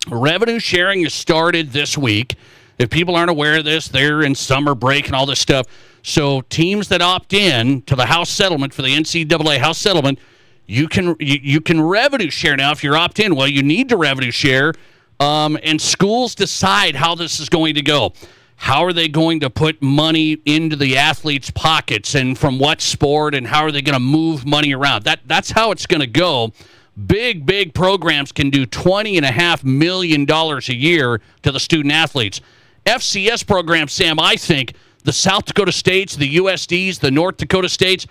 Revenue sharing has started this week. If people aren't aware of this, they're in summer break and all this stuff. So teams that opt in to the House settlement for the NCAA House settlement, you can revenue share now if you're opt in. Well, you need to revenue share, and schools decide how this is going to go. How are they going to put money into the athletes' pockets, and from what sport, and how are they going to move money around? That's how it's going to go. Big programs can do $20.5 million a year to the student athletes. FCS programs, Sam, I think the South Dakota States, the USDs, the North Dakota States,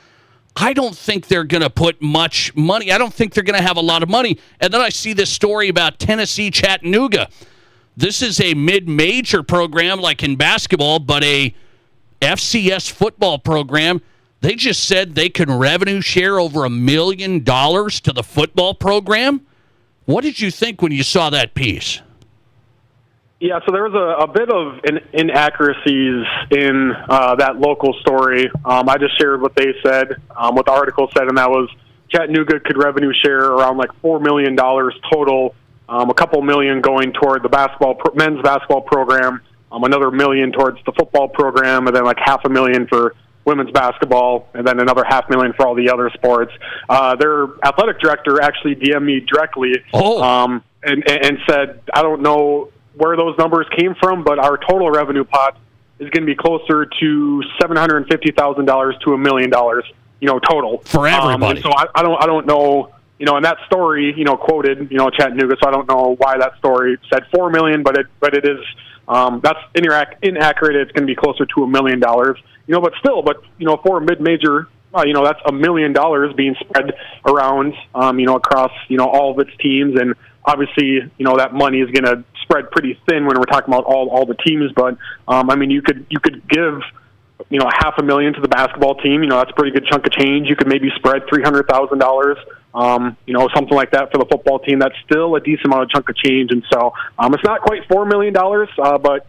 I don't think they're going to put much money. I don't think they're going to have a lot of money. And then I see this story about Tennessee Chattanooga. This is a mid-major program like in basketball, but a FCS football program. They just said they can revenue share over $1 million to the football program. What did you think when you saw that piece? Yeah, so there was a bit of inaccuracies in that local story. I just shared what they said, what the article said, and that was Chattanooga could revenue share around like $4 million total, a couple million going toward the men's basketball program, another $1 million towards the football program, and then like $500,000 for women's basketball, and then another $500,000 for all the other sports. Their athletic director actually DM'd me directly and said, I don't know where those numbers came from, but our total revenue pot is going to be closer to $750,000 to $1 million, total for everybody. So I don't know, and that story, quoted, Chattanooga. So I don't know why that story said $4 million, but it is that's inaccurate. It's going to be closer to $1 million, but still, for a mid-major, that's $1 million being spread around, across, all of its teams. And obviously, that money is going to spread pretty thin when we're talking about all the teams. But, you could give, $500,000 to the basketball team. That's a pretty good chunk of change. You could maybe spread $300,000, something like that for the football team. That's still a decent amount of chunk of change. And so it's not quite $4 million, but,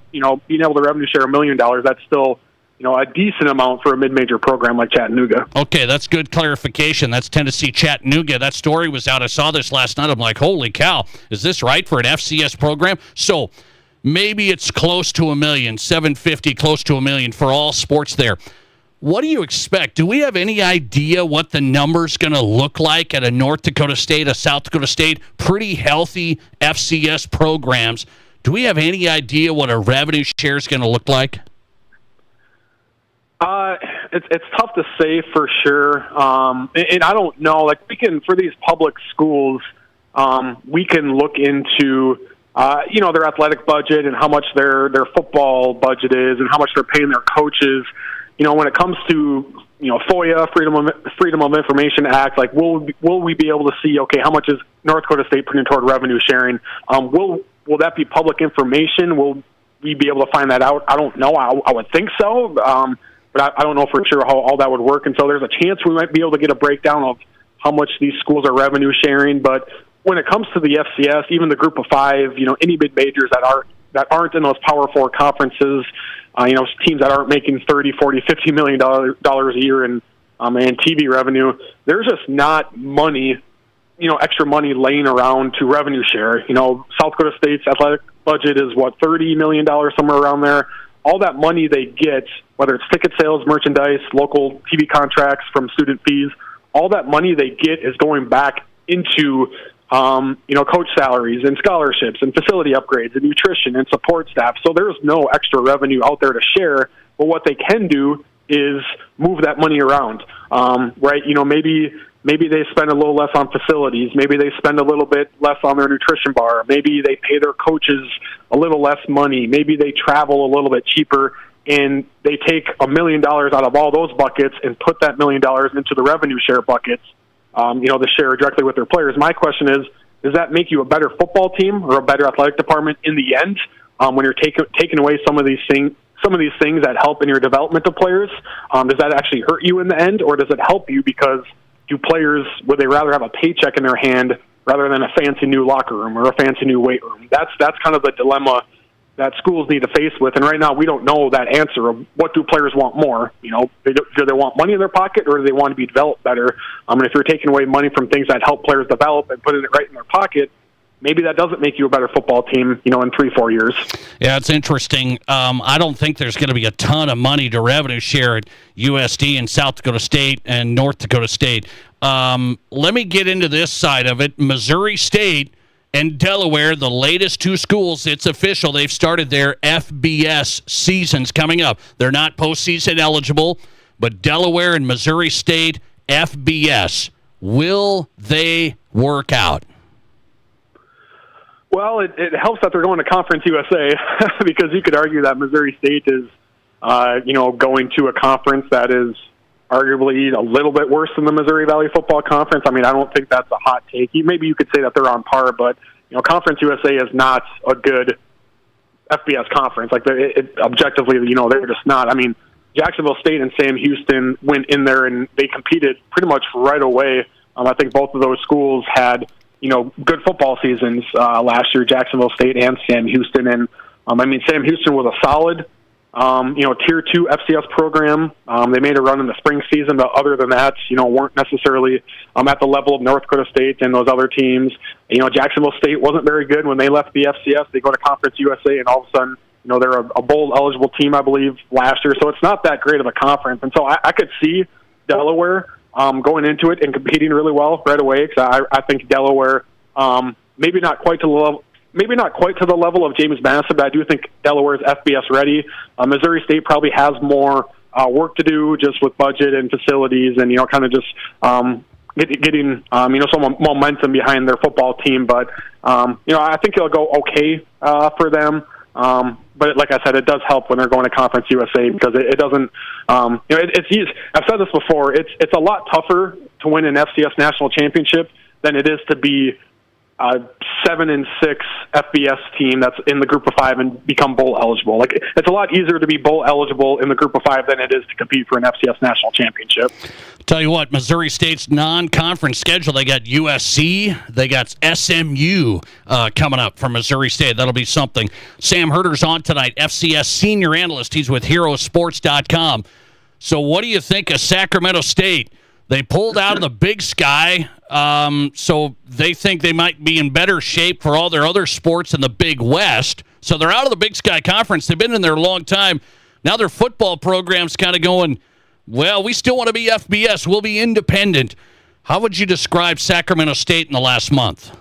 being able to revenue share $1 million, that's still, a decent amount for a mid-major program like Chattanooga. Okay, that's good clarification. That's Tennessee Chattanooga. That story was out. I saw this last night. I'm like, holy cow, is this right for an FCS program? So maybe it's close to $1 million, $750,000, close to $1 million for all sports there. What do you expect? Do we have any idea what the number's going to look like at a North Dakota State, a South Dakota State, pretty healthy FCS programs? Do we have any idea what a revenue share is going to look like? It's tough to say for sure, and I don't know. Like for these public schools, we can look into their athletic budget and how much their football budget is and how much they're paying their coaches. When it comes to FOIA, Freedom of Information Act, like will we be able to see how much is North Dakota State putting toward revenue sharing? Will that be public information? Will we be able to find that out? I don't know. I would think so. But I don't know for sure how all that would work. And so there's a chance we might be able to get a breakdown of how much these schools are revenue sharing. But when it comes to the FCS, even the group of five, any mid-majors that aren't in those Power Four conferences, teams that aren't making $30, $40, $50 million a year in TV revenue, there's just not money, extra money laying around to revenue share. South Dakota State's athletic budget is $30 million, somewhere around there. All that money they get, whether it's ticket sales, merchandise, local TV contracts from student fees, all that money they get is going back into, coach salaries and scholarships and facility upgrades and nutrition and support staff. So there's no extra revenue out there to share. But what they can do is move that money around, right? Maybe they spend a little less on facilities. Maybe they spend a little bit less on their nutrition bar. Maybe they pay their coaches a little less money. Maybe they travel a little bit cheaper, and they take $1 million out of all those buckets and put that $1 million into the revenue share buckets. the share directly with their players. My question is, does that make you a better football team or a better athletic department in the end when you're taking away some of these things that help in your development of players? Does that actually hurt you in the end, or does it help you because would they rather have a paycheck in their hand rather than a fancy new locker room or a fancy new weight room? That's kind of the dilemma that schools need to face with. And right now, we don't know that answer of what do players want more. Do they want money in their pocket, or do they want to be developed better? And if you're taking away money from things that help players develop and putting it right in their pocket, maybe that doesn't make you a better football team, in 3-4 years. Yeah, it's interesting. I don't think there's going to be a ton of money to revenue share at USD and South Dakota State and North Dakota State. Let me get into this side of it. Missouri State and Delaware, the latest two schools, it's official. They've started their FBS seasons coming up. They're not postseason eligible, but Delaware and Missouri State, FBS. Will they work out? Well, it helps that they're going to Conference USA because you could argue that Missouri State is, going to a conference that is arguably a little bit worse than the Missouri Valley Football Conference. I mean, I don't think that's a hot take. Maybe you could say that they're on par, but Conference USA is not a good FBS conference. Like, objectively, they're just not. I mean, Jacksonville State and Sam Houston went in there and they competed pretty much right away. I think both of those schools had good football seasons last year, Jacksonville State and Sam Houston. And, Sam Houston was a solid, Tier 2 FCS program. They made a run in the spring season, but other than that, weren't necessarily at the level of North Dakota State and those other teams. Jacksonville State wasn't very good when they left the FCS. They go to Conference USA, and all of a sudden, they're a bowl-eligible team, I believe, last year. So it's not that great of a conference. And so I could see Delaware going into it and competing really well right away, because I think Delaware, maybe not quite to the level of James Madison, but I do think Delaware is FBS ready. Missouri State probably has more work to do just with budget and facilities, and kind of just getting some momentum behind their football team. But I think it'll go okay for them. But like I said, it does help when they're going to Conference USA, because it doesn't. It's easy. I've said this before. It's a lot tougher to win an FCS national championship than it is to be a 7-6 FBS team that's in the Group of 5 and become bowl eligible. Like, it's a lot easier to be bowl eligible in the Group of 5 than it is to compete for an FCS national championship. Tell you what, Missouri State's non-conference schedule, they got USC, they got SMU coming up from Missouri State. That'll be something. Sam Herder's on tonight, FCS senior analyst. He's with HeroSports.com. So what do you think of Sacramento State? They pulled out of the Big Sky, so they think they might be in better shape for all their other sports in the Big West. So they're out of the Big Sky Conference. They've been in there a long time. Now their football program's kind of going, well, we still want to be FBS. We'll be independent. How would you describe Sacramento State in the last month?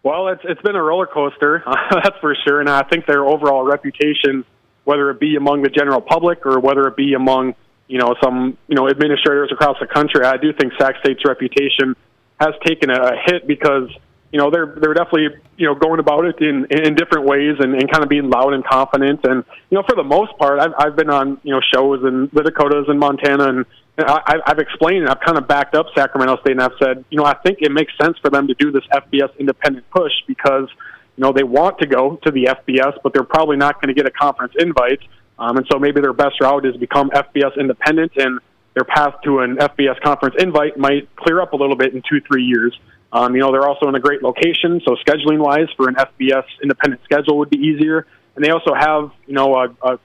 Well, it's been a roller coaster, that's for sure. And I think their overall reputation, whether it be among the general public or whether it be among some administrators across the country, I do think Sac State's reputation has taken a hit, because they're definitely going about it in different ways and kind of being loud and confident. And for the most part, I've been on shows in the Dakotas and Montana, and I've explained and I've kind of backed up Sacramento State, and I've said I think it makes sense for them to do this FBS independent push, because they want to go to the FBS, but they're probably not going to get a conference invite. And so maybe their best route is become FBS independent, and their path to an FBS conference invite might clear up a little bit in 2-3 years. They're also in a great location, so scheduling-wise for an FBS independent schedule would be easier. And they also have, a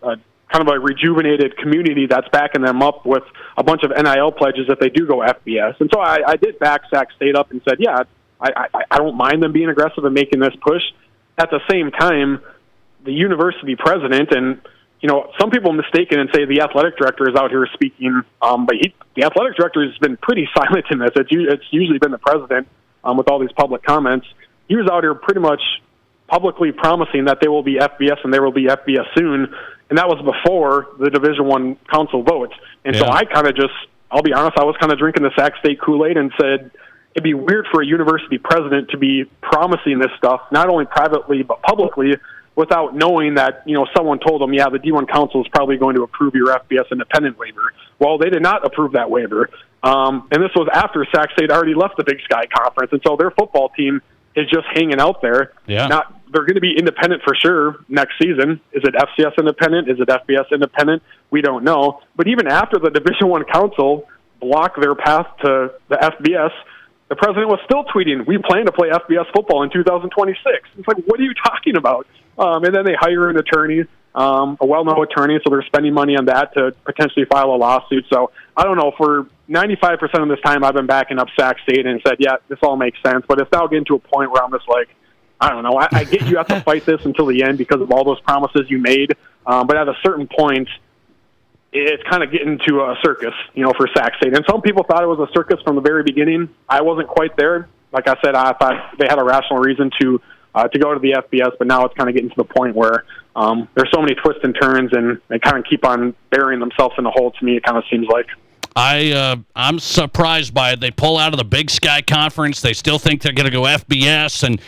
kind of a rejuvenated community that's backing them up with a bunch of NIL pledges if they do go FBS. And so I did back Sac State up and said, yeah, I don't mind them being aggressive and making this push. At the same time, the university president and some people mistake it and say the athletic director is out here speaking, but the athletic director has been pretty silent in this. It's usually been the president with all these public comments. He was out here pretty much publicly promising that they will be FBS and they will be FBS soon, and that was before the Division I council vote. And so I kind of I'll be honest, I was kind of drinking the Sac State Kool-Aid and said it'd be weird for a university president to be promising this stuff, not only privately but publicly, without knowing that, someone told them, yeah, the D1 Council is probably going to approve your FBS independent waiver. Well, they did not approve that waiver. And this was after Sac State already left the Big Sky Conference. And so their football team is just hanging out there. Yeah. They're going to be independent for sure next season. Is it FCS independent? Is it FBS independent? We don't know. But even after the Division I Council blocked their path to the FBS, the president was still tweeting, we plan to play FBS football in 2026. It's like, what are you talking about? And then they hire an attorney, a well-known attorney, so they're spending money on that to potentially file a lawsuit. So I don't know, for 95% of this time I've been backing up Sac State and said, yeah, this all makes sense. But it's now getting to a point where I'm just like, I don't know, I get you have to fight this until the end because of all those promises you made. But at a certain point, it's kind of getting to a circus, for Sac State. And some people thought it was a circus from the very beginning. I wasn't quite there. Like I said, I thought they had a rational reason to go to the FBS, but now it's kind of getting to the point where there's so many twists and turns, and they kind of keep on burying themselves in a hole. To me, it kind of seems like. I'm surprised by it. They pull out of the Big Sky Conference. They still think they're going to go FBS, and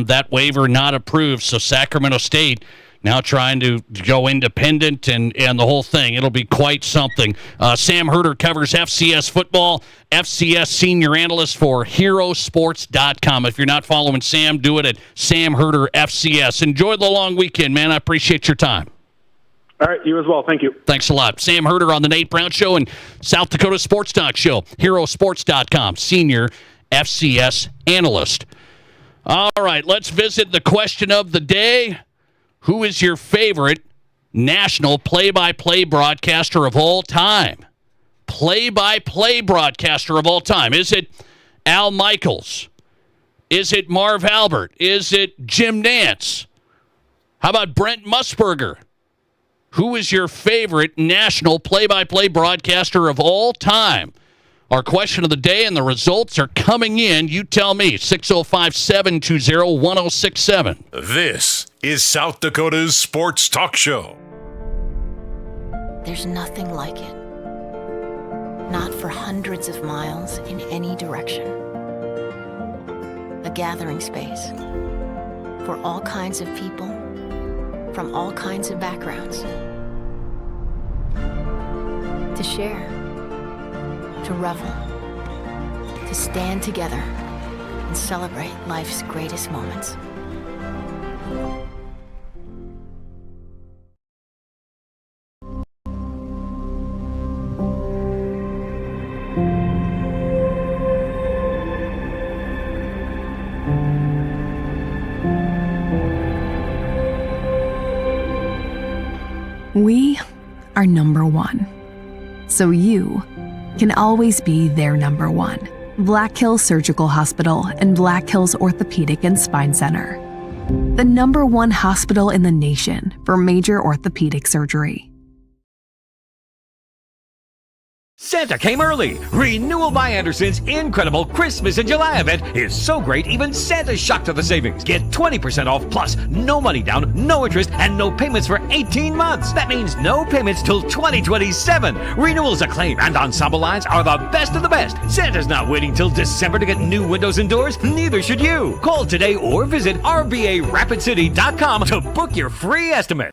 that waiver not approved. So Sacramento State now trying to go independent and the whole thing. It'll be quite something. Sam Herder covers FCS football, FCS senior analyst for HeroSports.com. If you're not following Sam, do it at Sam Herder FCS. Enjoy the long weekend, man. I appreciate your time. All right, you as well. Thank you. Thanks a lot. Sam Herder on the Nate Brown Show and South Dakota Sports Talk Show. HeroSports.com, senior FCS analyst. All right, let's visit the question of the day. Who is your favorite national play-by-play broadcaster of all time? Play-by-play broadcaster of all time. Is it Al Michaels? Is it Marv Albert? Is it Jim Nantz? How about Brent Musburger? Who is your favorite national play-by-play broadcaster of all time? Our question of the day, and the results are coming in. You tell me. 605-720-1067. This is South Dakota's Sports Talk Show. There's nothing like it. Not for hundreds of miles in any direction. A gathering space for all kinds of people from all kinds of backgrounds. To share. To revel, to stand together and celebrate life's greatest moments. We are number one. So you can always be their number one. Black Hills Surgical Hospital and Black Hills Orthopedic and Spine Center. The number one hospital in the nation for major orthopedic surgery. Santa came early. Renewal by Anderson's incredible Christmas in July event is so great, even Santa's shocked at the savings. Get 20% off plus no money down, no interest, and no payments for 18 months. That means no payments till 2027. Renewals Acclaim and Ensemble lines are the best of the best. Santa's not waiting till December to get new windows and doors. Neither should you. Call today or visit RBARapidCity.com to book your free estimate.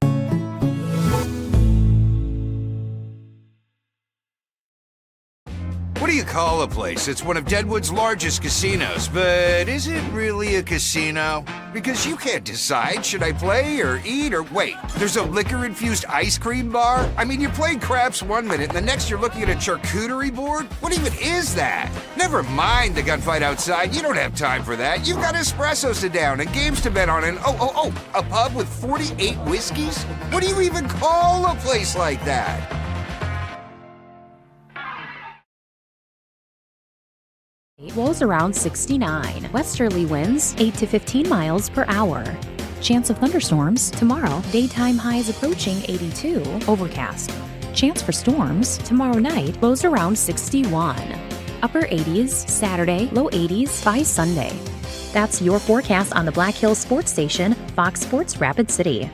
What do you call a place? It's one of Deadwood's largest casinos, but is it really a casino? Because you can't decide, should I play or eat or wait? There's a liquor-infused ice cream bar? I mean, you're playing craps one minute and the next you're looking at a charcuterie board? What even is that? Never mind the gunfight outside, you don't have time for that. You've got espressos to down and games to bet on and a pub with 48 whiskeys? What do you even call a place like that? Lows around 69. Westerly winds 8 to 15 miles per hour. Chance of thunderstorms tomorrow. Daytime highs approaching 82. Overcast. Chance for storms tomorrow night. Lows around 61. Upper 80s Saturday. Low 80s by Sunday. That's your forecast on the Black Hills Sports Station, Fox Sports Rapid City.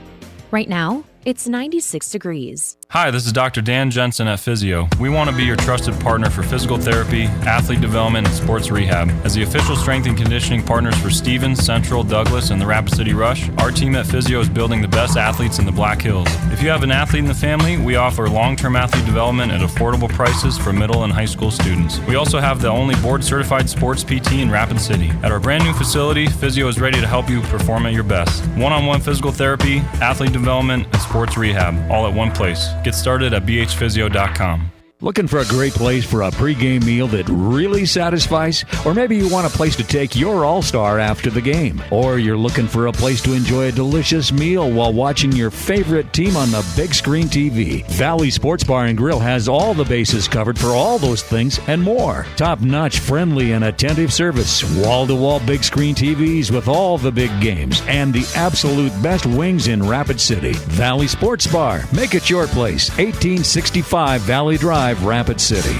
Right now, it's 96 degrees. Hi, this is Dr. Dan Jensen at Physio. We want to be your trusted partner for physical therapy, athlete development, and sports rehab. As the official strength and conditioning partners for Stevens, Central, Douglas, and the Rapid City Rush, our team at Physio is building the best athletes in the Black Hills. If you have an athlete in the family, we offer long-term athlete development at affordable prices for middle and high school students. We also have the only board-certified sports PT in Rapid City. At our brand new facility, Physio is ready to help you perform at your best. One-on-one physical therapy, athlete development, and sports rehab, all at one place. Get started at bhphysio.com. Looking for a great place for a pregame meal that really satisfies? Or maybe you want a place to take your all-star after the game. Or you're looking for a place to enjoy a delicious meal while watching your favorite team on the big screen TV. Valley Sports Bar and Grill has all the bases covered for all those things and more. Top-notch, friendly, and attentive service. Wall-to-wall big screen TVs with all the big games. And the absolute best wings in Rapid City. Valley Sports Bar. Make it your place. 1865 Valley Drive, Rapid City.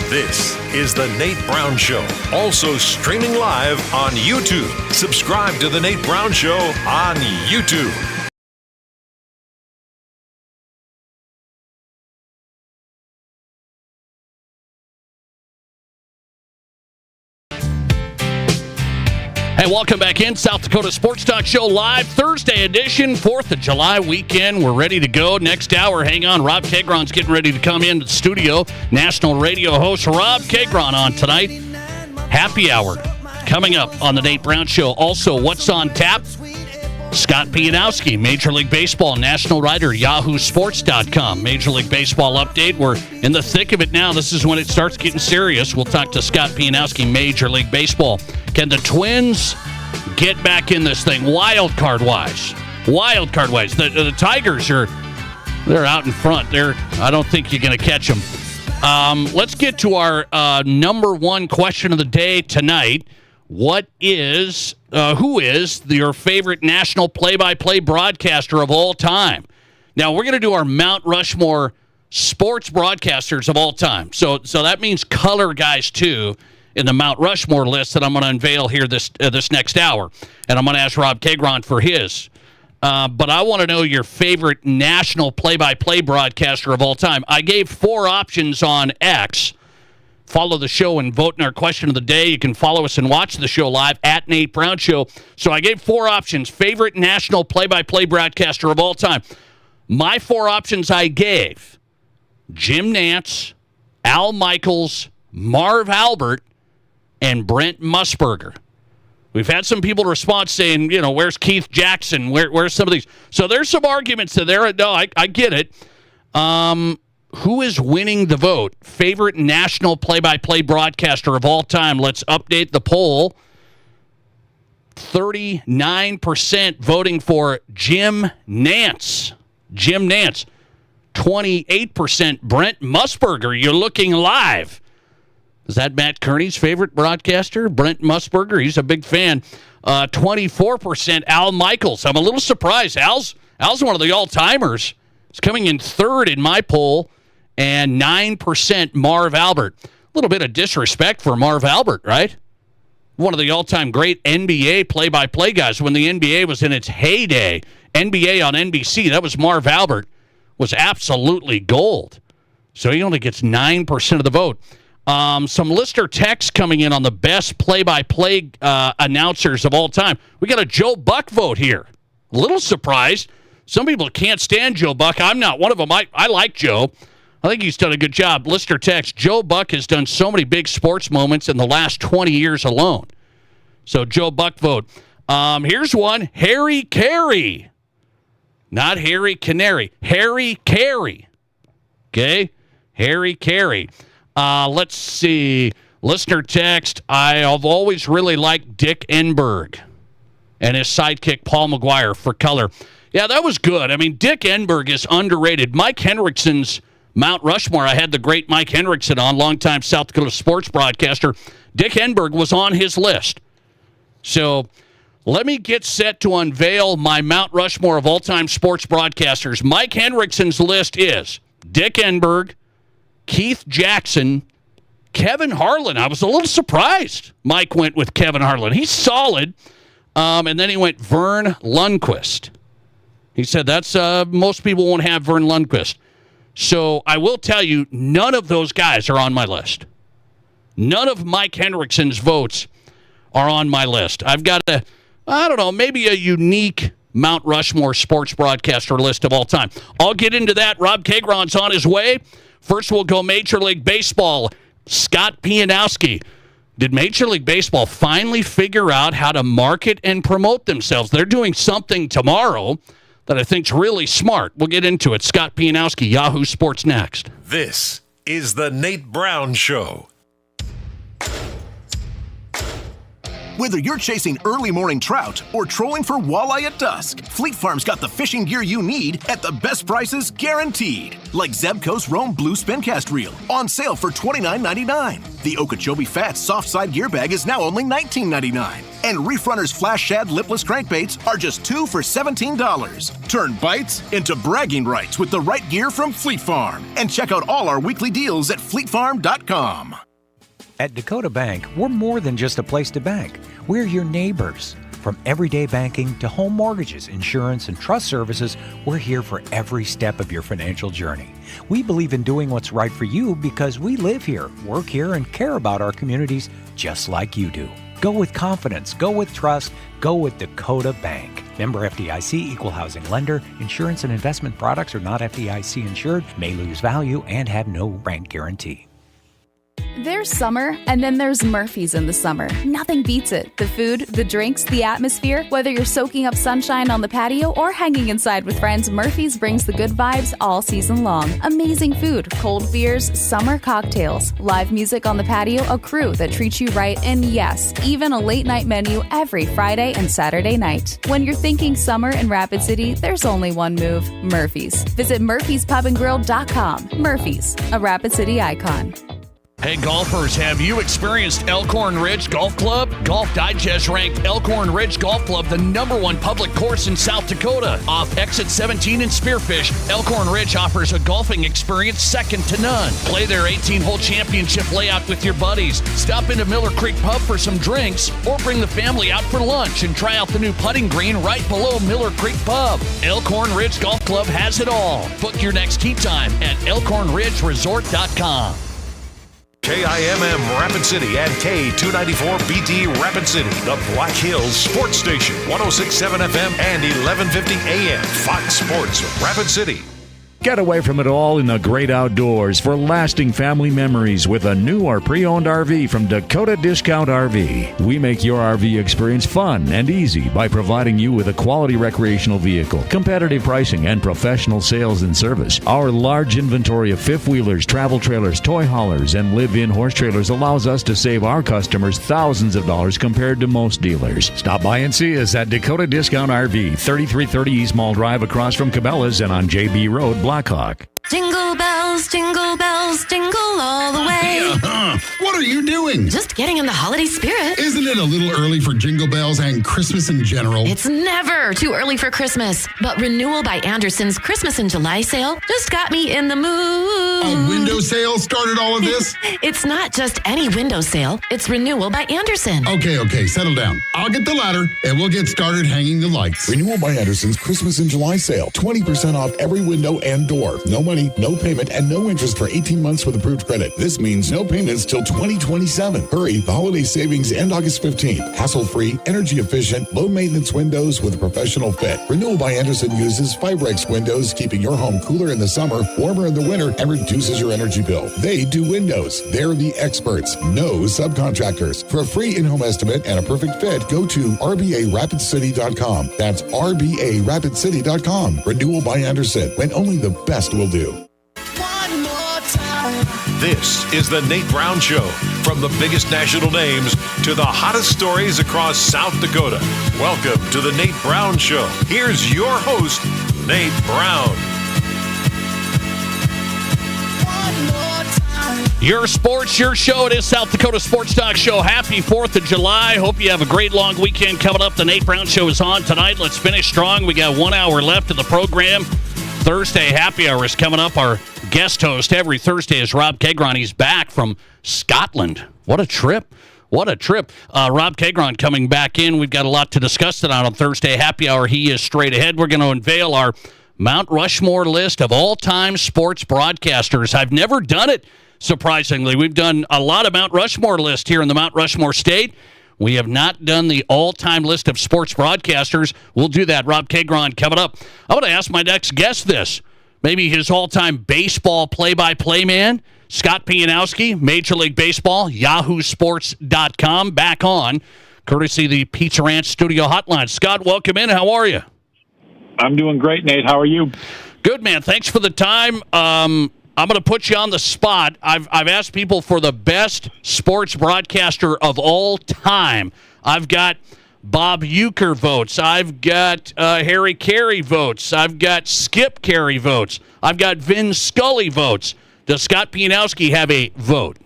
This is The Nate Brown Show, also streaming live on YouTube. Subscribe to The Nate Brown Show on YouTube. Hey, welcome back in. South Dakota Sports Talk Show live, Thursday edition, 4th of July weekend. We're ready to go. Next hour, hang on. Rob Keighron's getting ready to come into the studio. National radio host Rob Keighron on tonight. Happy hour coming up on the Nate Brown Show. Also, what's on tap? Scott Pianowski, Major League Baseball national writer, YahooSports.com. Major League Baseball update. We're in the thick of it now. This is when it starts getting serious. We'll talk to Scott Pianowski, Major League Baseball. Can the Twins get back in this thing wild card wise? Wild card wise. The Tigers they're out in front. I don't think you're going to catch them. Let's get to our number one question of the day tonight. Who is your favorite national play-by-play broadcaster of all time? Now, we're going to do our Mount Rushmore sports broadcasters of all time. So that means color guys, too, in the Mount Rushmore list that I'm going to unveil here this next hour. And I'm going to ask Rob Keighron for his. But I want to know your favorite national play-by-play broadcaster of all time. I gave 4 options on X. Follow the show and vote in our question of the day. You can follow us and watch the show live at Nate Brown Show. So I gave 4 options. Favorite national play-by-play broadcaster of all time. My 4 options I gave: Jim Nantz, Al Michaels, Marv Albert, and Brent Musburger. We've had some people respond saying, where's Keith Jackson? Where's some of these? So there's some arguments there. No, I get it. Who is winning the vote? Favorite national play-by-play broadcaster of all time. Let's update the poll. 39% voting for Jim Nantz. 28% Brent Musburger. You're looking live. Is that Matt Kearney's favorite broadcaster? Brent Musburger. He's a big fan. 24% Al Michaels. I'm a little surprised. Al's one of the all-timers. He's coming in 3rd in my poll. And 9% Marv Albert. A little bit of disrespect for Marv Albert, right? One of the all-time great NBA play-by-play guys. When the NBA was in its heyday, NBA on NBC, that was Marv Albert, was absolutely gold. So he only gets 9% of the vote. Some listener texts coming in on the best play-by-play announcers of all time. We got a Joe Buck vote here. A little surprised. Some people can't stand Joe Buck. I'm not one of them. I like Joe. I think he's done a good job. Listener text, Joe Buck has done so many big sports moments in the last 20 years alone. So Joe Buck vote. Here's one, Harry Carey. Not Harry Canary. Harry Carey. Okay? Harry Carey. Let's see. Listener text, I've always really liked Dick Enberg and his sidekick Paul McGuire for color. Yeah, that was good. I mean, Dick Enberg is underrated. Mike Henriksen's Mount Rushmore, I had the great Mike Henriksen on, longtime South Dakota sports broadcaster. Dick Enberg was on his list. So let me get set to unveil my Mount Rushmore of all-time sports broadcasters. Mike Henriksen's list is Dick Enberg, Keith Jackson, Kevin Harlan. I was a little surprised Mike went with Kevin Harlan. He's solid. And then he went Vern Lundquist. He said that's most people won't have Vern Lundquist. So I will tell you, none of those guys are on my list. None of Mike Henriksen's votes are on my list. I've got maybe a unique Mount Rushmore sports broadcaster list of all time. I'll get into that. Rob Keighron's on his way. First, we'll go Major League Baseball. Scott Pianowski. Did Major League Baseball finally figure out how to market and promote themselves? They're doing something tomorrow that I think's really smart. We'll get into it. Scott Pianowski, Yahoo Sports next. This is the Nate Brown Show. Whether you're chasing early morning trout or trolling for walleye at dusk, Fleet Farm's got the fishing gear you need at the best prices guaranteed. Like Zebco's Rome Blue Spincast Reel, on sale for $29.99. The Okeechobee Fat Soft Side Gear Bag is now only $19.99. And Reef Runner's Flash Shad Lipless Crankbaits are just $2 for $17. Turn bites into bragging rights with the right gear from Fleet Farm. And check out all our weekly deals at fleetfarm.com. At Dakota Bank, we're more than just a place to bank. We're your neighbors. From everyday banking to home mortgages, insurance, and trust services, we're here for every step of your financial journey. We believe in doing what's right for you because we live here, work here, and care about our communities just like you do. Go with confidence, go with trust, go with Dakota Bank. Member FDIC, equal housing lender. Insurance and investment products are not FDIC insured, may lose value, and have no bank guarantee. There's summer, and then there's Murphy's in the summer. Nothing beats it. The food, the drinks, the atmosphere. Whether you're soaking up sunshine on the patio or hanging inside with friends, Murphy's brings the good vibes all season long. Amazing food, cold beers, summer cocktails, live music on the patio, a crew that treats you right, and yes, even a late night menu every Friday and Saturday night. When you're thinking summer in Rapid City, there's only one move, Murphy's. Visit murphyspubandgrill.com. Murphy's, a Rapid City icon. Hey, golfers, have you experienced Elkhorn Ridge Golf Club? Golf Digest ranked Elkhorn Ridge Golf Club the #1 public course in South Dakota. Off Exit 17 in Spearfish, Elkhorn Ridge offers a golfing experience second to none. Play their 18-hole championship layout with your buddies. Stop into Miller Creek Pub for some drinks, or bring the family out for lunch and try out the new putting green right below Miller Creek Pub. Elkhorn Ridge Golf Club has it all. Book your next tee time at elkhornridgeresort.com. KIMM Rapid City and K294BT Rapid City, the Black Hills Sports Station, 106.7 FM and 1150 AM. Fox Sports Rapid City. Get away from it all in the great outdoors for lasting family memories with a new or pre-owned RV from Dakota Discount RV. We make your RV experience fun and easy by providing you with a quality recreational vehicle, competitive pricing, and professional sales and service. Our large inventory of fifth-wheelers, travel trailers, toy haulers, and live-in horse trailers allows us to save our customers thousands of dollars compared to most dealers. Stop by and see us at Dakota Discount RV, 3330 East Mall Drive across from Cabela's and on JB Road, Blackhawk. Jingle bells, jingle all the way. What are you doing? Just getting in the holiday spirit. Isn't it a little early for jingle bells and Christmas in general? It's never too early for Christmas. But Renewal by Anderson's Christmas in July sale just got me in the mood. A window sale started all of this? It's not just any window sale. It's Renewal by Anderson. Okay, settle down. I'll get the ladder, and we'll get started hanging the lights. Renewal by Anderson's Christmas in July sale. 20% off every window and door. No money, no payment, and no interest for 18 months with approved credit. This means no payments till 2027. Hurry, the holiday savings end August 15th. Hassle-free, energy-efficient, low-maintenance windows with a professional fit. Renewal by Anderson uses Fibrex windows, keeping your home cooler in the summer, warmer in the winter, and reduces your energy bill. They do windows. They're the experts. No subcontractors. For a free in-home estimate and a perfect fit, go to RBARapidCity.com. That's RBARapidCity.com. Renewal by Anderson, when only the best will do. This is the Nate Brown Show. From the biggest national names to the hottest stories across South Dakota. Welcome to the Nate Brown Show. Here's your host, Nate Brown. Your sports, your show. It is South Dakota Sports Talk Show. Happy 4th of July. Hope you have a great long weekend coming up. The Nate Brown Show is on tonight. Let's finish strong. We got 1 hour left of the program. Thursday happy hour is coming up. Our guest host every Thursday is Rob Keighron. He's back from Scotland. What a trip. What a trip. Rob Keighron coming back in. We've got a lot to discuss tonight on Thursday Happy Hour. He is straight ahead. We're going to unveil our Mount Rushmore list of all-time sports broadcasters. I've never done it, surprisingly. We've done a lot of Mount Rushmore lists here in the Mount Rushmore State. We have not done the all-time list of sports broadcasters. We'll do that. Rob Keighron coming up. I'm going to ask my next guest this. Maybe his all-time baseball play-by-play man, Scott Pianowski, Major League Baseball, yahoosports.com, back on, courtesy of the Pizza Ranch studio hotline. Scott, welcome in. How are you? I'm doing great, Nate. How are you? Good, man. Thanks for the time. I'm going to put you on the spot. I've asked people for the best sports broadcaster of all time. I've got Bob Uecker votes. I've got Harry Carey votes. I've got Skip Carey votes. I've got Vin Scully votes. Does Scott Pianowski have a vote?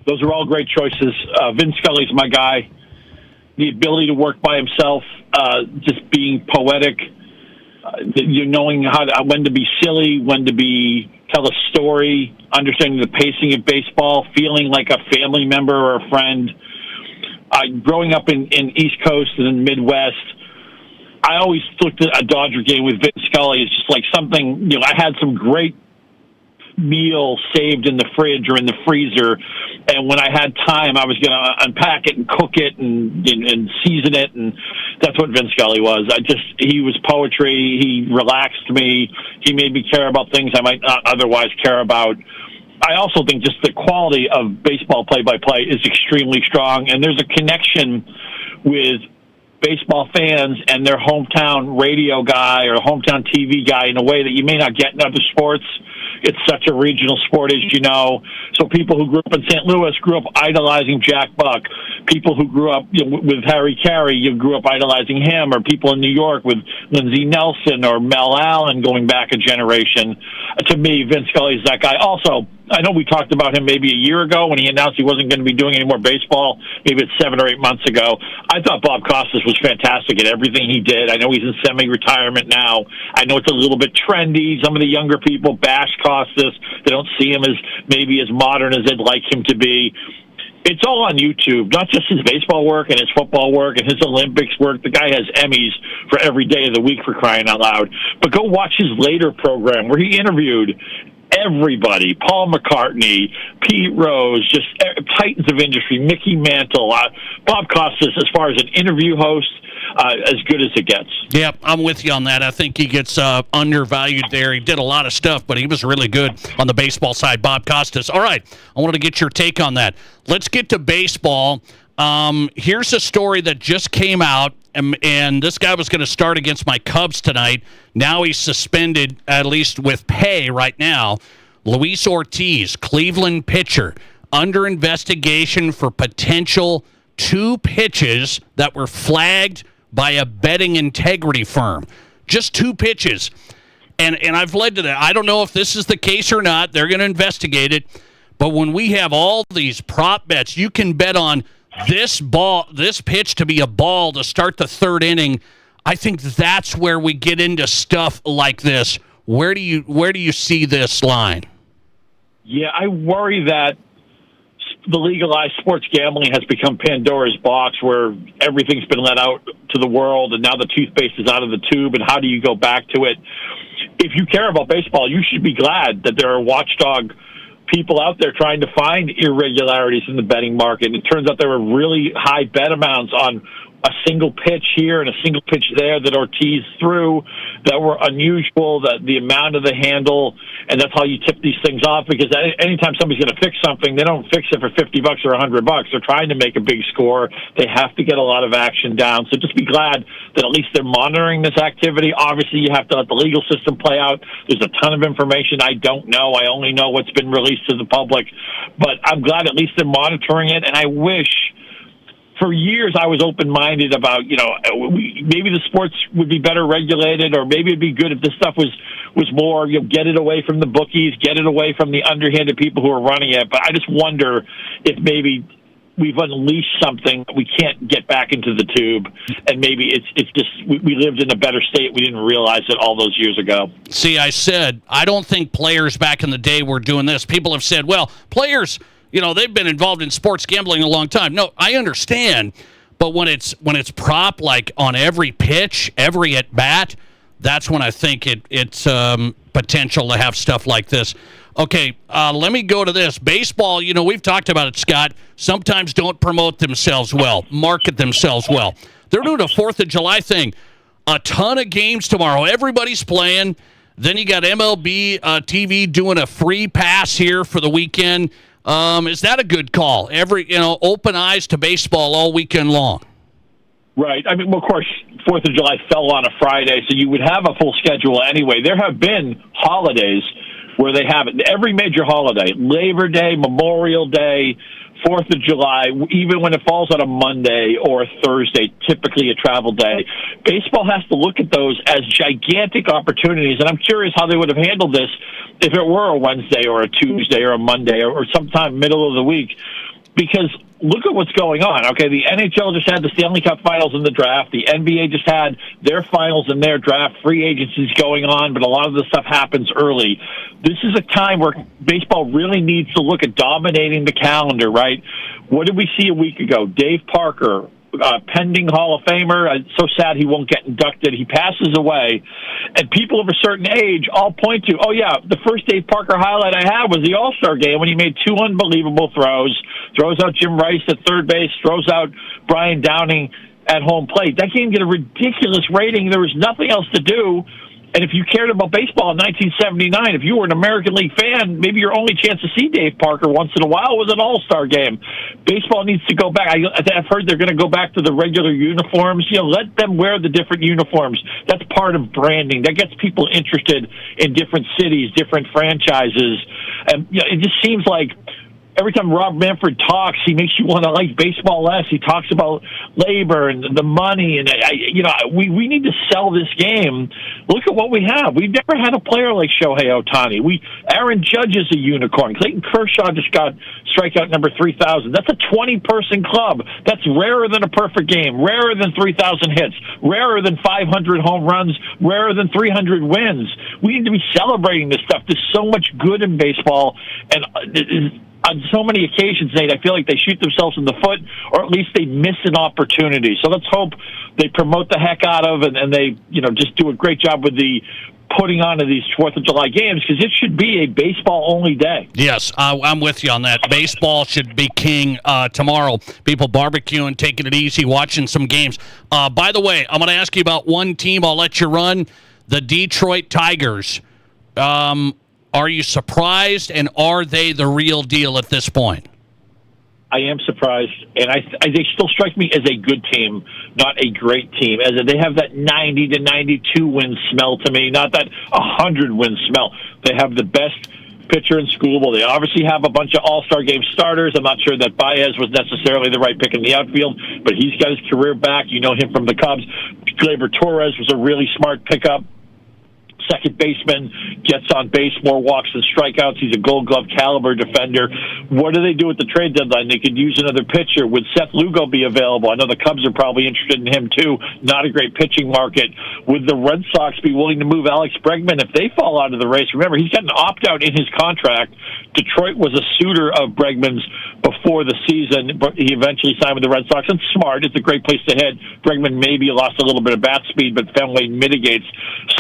Those are all great choices. Vin Scully's my guy. The ability to work by himself, just being poetic, knowing when to be silly, when to tell a story, understanding the pacing of baseball, feeling like a family member or a friend. Growing up in East Coast and in Midwest, I always looked at a Dodger game with Vin Scully as just like something, I had some great meal saved in the fridge or in the freezer, and when I had time, I was going to unpack it and cook it and season it, and that's what Vin Scully was. He was poetry. He relaxed me. He made me care about things I might not otherwise care about. I also think just the quality of baseball play-by-play is extremely strong, and there's a connection with baseball fans and their hometown radio guy or hometown TV guy in a way that you may not get in other sports. It's such a regional sport, as you know. So people who grew up in St. Louis grew up idolizing Jack Buck. People who grew up with Harry Carey, you grew up idolizing him, or people in New York with Lindsey Nelson or Mel Allen going back a generation. To me, Vin Scully is that guy. Also, I know we talked about him maybe a year ago when he announced he wasn't going to be doing any more baseball. Maybe it's 7 or 8 months ago. I thought Bob Costas was fantastic at everything he did. I know he's in semi-retirement now. I know it's a little bit trendy. Some of the younger people bash Costas. They don't see him as maybe as modern as they'd like him to be. It's all on YouTube, not just his baseball work and his football work and his Olympics work. The guy has Emmys for every day of the week, for crying out loud. But go watch his later program where he interviewed everybody, Paul McCartney, Pete Rose, just titans of industry, Mickey Mantle, Bob Costas, as far as an interview host, as good as it gets. Yeah, I'm with you on that. I think he gets undervalued there. He did a lot of stuff, but he was really good on the baseball side, Bob Costas. All right, I wanted to get your take on that. Let's get to baseball. Here's a story that just came out, and this guy was going to start against my Cubs tonight. Now he's suspended, at least with pay right now. Luis Ortiz, Cleveland pitcher, under investigation for potential 2 pitches that were flagged by a betting integrity firm. Just 2 pitches. And I've led to that. I don't know if this is the case or not. They're going to investigate it. But when we have all these prop bets, you can bet on this pitch to be a ball to start the 3rd inning. I think that's where we get into stuff like this. Where do you see this line? Yeah, I worry that the legalized sports gambling has become Pandora's box, where everything's been let out to the world, and now the toothpaste is out of the tube, and how do you go back to it? If you care about baseball, you should be glad that there are watchdog people out there trying to find irregularities in the betting market. And it turns out there were really high bet amounts on a single pitch here and a single pitch there that Ortiz threw that were unusual, that the amount of the handle, and that's how you tip these things off, because anytime somebody's going to fix something, they don't fix it for $50 or $100. They're trying to make a big score. They have to get a lot of action down. So just be glad that at least they're monitoring this activity. Obviously, you have to let the legal system play out. There's a ton of information I don't know. I only know what's been released to the public. But I'm glad at least they're monitoring it, and I wish... For years, I was open-minded about, maybe the sports would be better regulated, or maybe it'd be good if this stuff was more, get it away from the bookies, get it away from the underhanded people who are running it. But I just wonder if maybe we've unleashed something we can't get back into the tube, and maybe it's just we lived in a better state. We didn't realize it all those years ago. See, I said I don't think players back in the day were doing this. People have said, well, players they've been involved in sports gambling a long time. No, I understand, but when it's prop like on every pitch, every at bat, that's when I think it's potential to have stuff like this. Okay, let me go to this. Baseball, we've talked about it, Scott, sometimes don't promote themselves well, market themselves well. They're doing a 4th of July thing. A ton of games tomorrow. Everybody's playing. Then you got MLB TV doing a free pass here for the weekend. Is that a good call? Open eyes to baseball all weekend long. Right. I mean, of course, 4th of July fell on a Friday, so you would have a full schedule anyway. There have been holidays where they have it. Every major holiday, Labor Day, Memorial Day, 4th of July, even when it falls on a Monday or a Thursday, typically a travel day, baseball has to look at those as gigantic opportunities. And I'm curious how they would have handled this if it were a Wednesday or a Tuesday or a Monday or sometime middle of the week. Because look at what's going on. Okay, the NHL just had the Stanley Cup Finals and the draft. The NBA just had their finals and their draft. Free agency's going on, but a lot of the stuff happens early. This is a time where baseball really needs to look at dominating the calendar, right? What did we see a week ago? Dave Parker, pending Hall of Famer. So sad he won't get inducted. He passes away. And people of a certain age all point to, the first Dave Parker highlight I had was the All-Star game when he made 2 unbelievable throws out Jim Rice at third base, throws out Brian Downing at home plate. That game get a ridiculous rating. There was nothing else to do. And if you cared about baseball in 1979, if you were an American League fan, maybe your only chance to see Dave Parker once in a while was an All-Star game. Baseball needs to go back. I've heard they're going to go back to the regular uniforms. Let them wear the different uniforms. That's part of branding. That gets people interested in different cities, different franchises. And it just seems like every time Rob Manfred talks, he makes you want to like baseball less. He talks about labor and the money, and we need to sell this game. Look at what we have. We've never had a player like Shohei Ohtani. Aaron Judge is a unicorn. Clayton Kershaw just got strikeout number 3,000. That's a 20-person club. That's rarer than a perfect game, rarer than 3,000 hits, rarer than 500 home runs, rarer than 300 wins. We need to be celebrating this stuff. There's so much good in baseball, and on so many occasions, Nate, I feel like they shoot themselves in the foot, or at least they miss an opportunity. So let's hope they promote the heck out of and they, just do a great job with the putting on of these 4th of July games, because it should be a baseball-only day. Yes, I'm with you on that. Baseball should be king tomorrow. People barbecuing, taking it easy, watching some games. By the way, I'm going to ask you about one team. I'll let you run. The Detroit Tigers. Are you surprised, and are they the real deal at this point? I am surprised, and they still strike me as a good team, not a great team. As they have that 90 to 92 win smell to me, not that 100 win smell. They have the best pitcher in school. They obviously have a bunch of All-Star game starters. I'm not sure that Baez was necessarily the right pick in the outfield, but he's got his career back. You know him from the Cubs. Gleyber Torres was a really smart pickup. Second baseman, gets on base, more walks than strikeouts. He's a Gold Glove caliber defender. What do they do at the trade deadline? They could use another pitcher. Would Seth Lugo be available? I know the Cubs are probably interested in him too. Not a great pitching market. Would the Red Sox be willing to move Alex Bregman if they fall out of the race? Remember, he's got an opt-out in his contract. Detroit was a suitor of Bregman's before the season, but he eventually signed with the Red Sox. And smart. It's a great place to hit. Bregman maybe lost a little bit of bat speed, but Fenway mitigates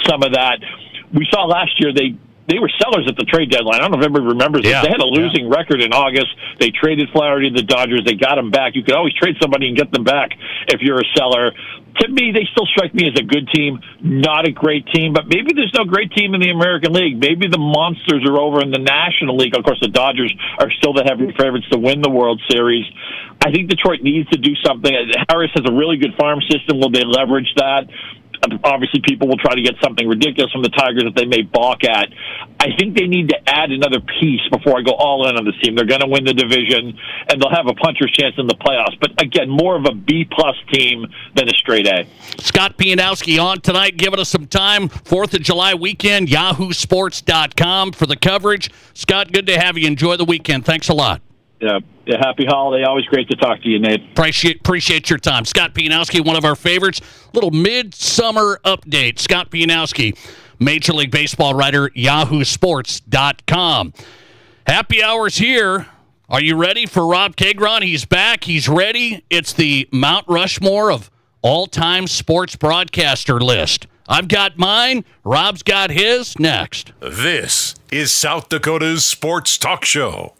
some of that. We saw last year they were sellers at the trade deadline. I don't know if everybody remembers this. They had a losing record in August. They traded Flaherty to the Dodgers. They got him back. You could always trade somebody and get them back if you're a seller. To me, they still strike me as a good team, not a great team, but maybe there's no great team in the American League. Maybe the monsters are over in the National League. Of course, the Dodgers are still the heavy favorites to win the World Series. I think Detroit needs to do something. Harris has a really good farm system. Will they leverage that? Obviously, people will try to get something ridiculous from the Tigers that they may balk at. I think they need to add another piece before I go all in on this team. They're going to win the division, and they'll have a puncher's chance in the playoffs. But, again, more of a B-plus team than a straight A. Scott Pianowski on tonight, giving us some time. 4th of July weekend, yahoosports.com for the coverage. Scott, good to have you. Enjoy the weekend. Thanks a lot. Yeah, happy holiday. Always great to talk to you, Nate. Appreciate your time. Scott Pianowski, one of our favorites. Little midsummer update. Scott Pianowski, Major League Baseball writer, yahoosports.com. Happy hours here. Are you ready for Rob Keighron? He's back. He's ready. It's the Mount Rushmore of all-time sports broadcaster list. I've got mine. Rob's got his. Next. This is South Dakota's Sports Talk Show.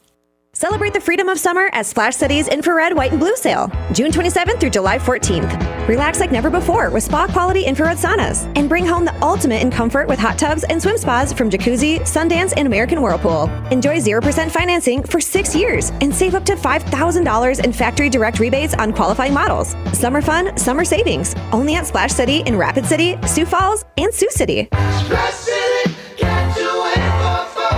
Celebrate the freedom of summer at Splash City's Infrared White and Blue Sale, June 27th through July 14th. Relax like never before with spa-quality infrared saunas. And bring home the ultimate in comfort with hot tubs and swim spas from Jacuzzi, Sundance, and American Whirlpool. Enjoy 0% financing for 6 years and save up to $5,000 in factory direct rebates on qualifying models. Summer fun, summer savings. Only at Splash City in Rapid City, Sioux Falls, and Sioux City. Splash City, can't you wait for fun?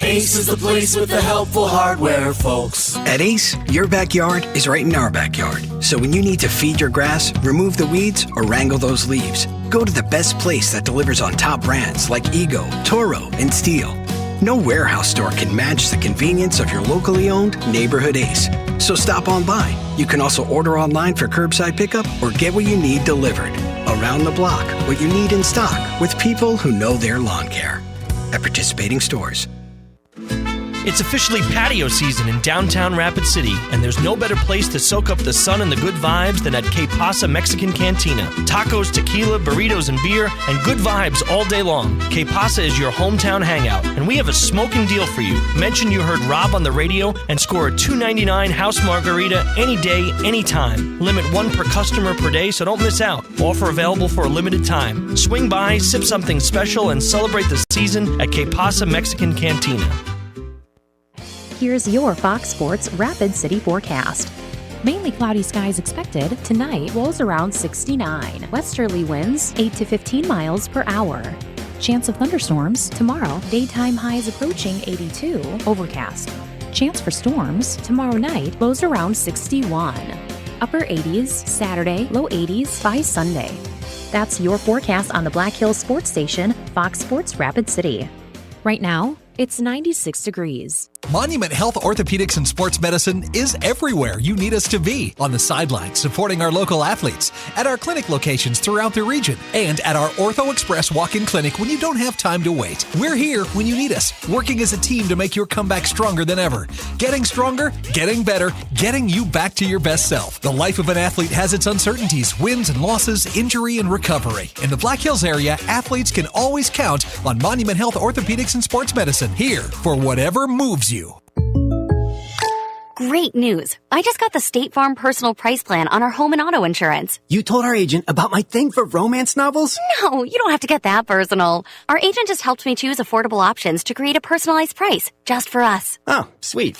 Ace is the place with the helpful hardware, folks. At Ace, your backyard is right in our backyard. So when you need to feed your grass, remove the weeds, or wrangle those leaves, go to the best place that delivers on top brands like Ego, Toro, and Steel. No warehouse store can match the convenience of your locally owned neighborhood Ace. So stop on by. You can also order online for curbside pickup or get what you need delivered. Around the block, what you need in stock with people who know their lawn care. At participating stores. It's officially patio season in downtown Rapid City, and there's no better place to soak up the sun and the good vibes than at Keighron Mexican Cantina. Tacos, tequila, burritos, and beer, and good vibes all day long. Keighron is your hometown hangout, and we have a smoking deal for you. Mention you heard Rob on the radio and score a $2.99 house margarita any day, anytime. Limit 1 per customer per day, so don't miss out. Offer available for a limited time. Swing by, sip something special, and celebrate the season at Keighron Mexican Cantina. Here's your Fox Sports Rapid City forecast. Mainly cloudy skies expected. Tonight, lows around 69. Westerly winds 8 to 15 miles per hour. Chance of thunderstorms tomorrow. Daytime highs approaching 82. Overcast. Chance for storms tomorrow night. Lows around 61. Upper 80s Saturday. Low 80s by Sunday. That's your forecast on the Black Hills Sports Station, Fox Sports Rapid City. Right now, it's 96 degrees. Monument Health Orthopedics and Sports Medicine is everywhere you need us to be. On the sidelines, supporting our local athletes, at our clinic locations throughout the region, and at our Ortho Express walk-in clinic when you don't have time to wait. We're here when you need us, working as a team to make your comeback stronger than ever. Getting stronger, getting better, getting you back to your best self. The life of an athlete has its uncertainties, wins and losses, injury and recovery. In the Black Hills area, athletes can always count on Monument Health Orthopedics and Sports Medicine, here for whatever moves you. Great news. I just got the State Farm personal price plan on our home and auto insurance. You told our agent about my thing for romance novels? No, you don't have to get that personal. Our agent just helped me choose affordable options to create a personalized price just for us. Oh, sweet.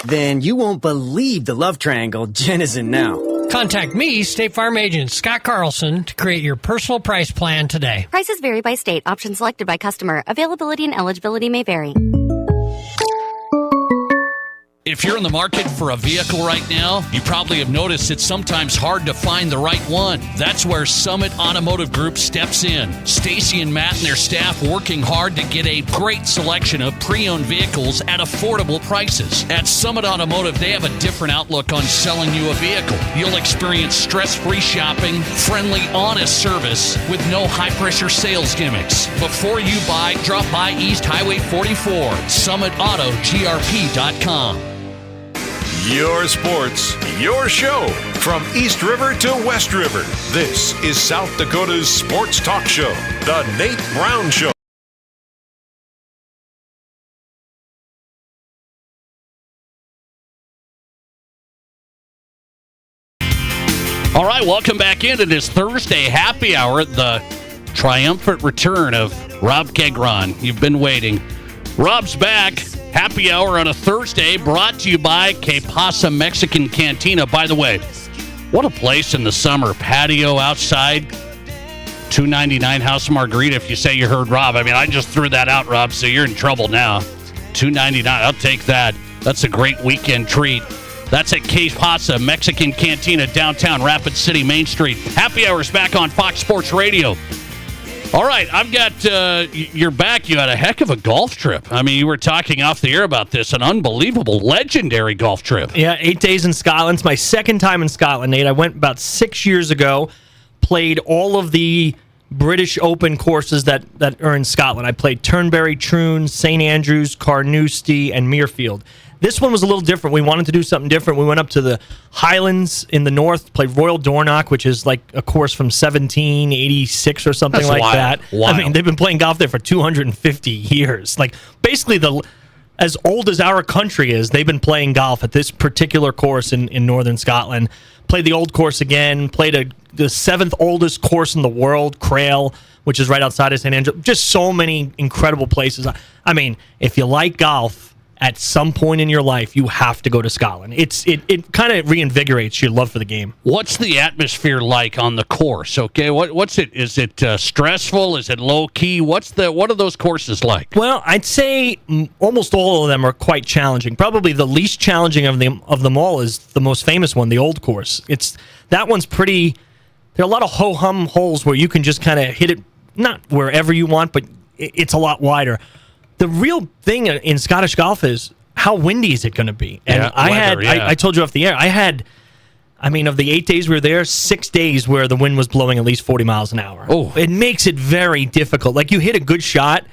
Then you won't believe the love triangle Jen is in now. Contact me, State Farm agent Scott Carlson, to create your personal price plan today. Prices vary by state. Options selected by customer. Availability and eligibility may vary. If you're in the market for a vehicle right now, you probably have noticed it's sometimes hard to find the right one. That's where Summit Automotive Group steps in. Stacy and Matt and their staff working hard to get a great selection of pre-owned vehicles at affordable prices. At Summit Automotive, they have a different outlook on selling you a vehicle. You'll experience stress-free shopping, friendly, honest service with no high-pressure sales gimmicks. Before you buy, drop by East Highway 44, SummitAutoGRP.com. Your sports, your show. From East River to West River, this is South Dakota's Sports Talk Show, The Nate Brown Show. All right, welcome back into this Thursday happy hour, the triumphant return of Rob Keighron. You've been waiting. Rob's back. Happy hour on a Thursday, brought to you by Keighron Mexican Cantina. By the way, what a place in the summer. Patio outside, $2.99 house margarita if you say you heard Rob. I mean, I just threw that out, Rob, so you're in trouble now. $2.99, I'll take that. That's a great weekend treat. That's at Keighron Mexican Cantina, downtown Rapid City, Main Street. Happy hour's back on Fox Sports Radio. All right, I've got, you're back. You had a heck of a golf trip. I mean, you were talking off the air about this, an unbelievable, legendary golf trip. Yeah, 8 days in Scotland. It's my second time in Scotland, Nate. I went about 6 years ago, played all of the British Open courses that are in Scotland. I played Turnberry, Troon, St Andrews, Carnoustie, and Muirfield. This one was a little different. We wanted to do something different. We went up to the Highlands in the north, played Royal Dornoch, which is like a course from 1786 or something. That's like wild. That. Wild. I mean, they've been playing golf there for 250 years. Like, basically, as old as our country is, they've been playing golf at this particular course in northern Scotland. Played the old course again, played the seventh oldest course in the world, Crail, which is right outside of St. Andrews. Just so many incredible places. I mean, if you like golf, at some point in your life, you have to go to Scotland. It kind of reinvigorates your love for the game. What's the atmosphere like on the course? Okay, what's it? Is it stressful? Is it low key? What are those courses like? Well, I'd say almost all of them are quite challenging. Probably the least challenging of them all is the most famous one, the Old Course. That one's pretty. There are a lot of ho-hum holes where you can just kind of hit it, not wherever you want, but it's a lot wider. The real thing in Scottish golf is how windy is it going to be? And I told you off the air, of the 8 days we were there, 6 days where the wind was blowing at least 40 miles an hour. Oh. It makes it very difficult. Like, you hit a good shot,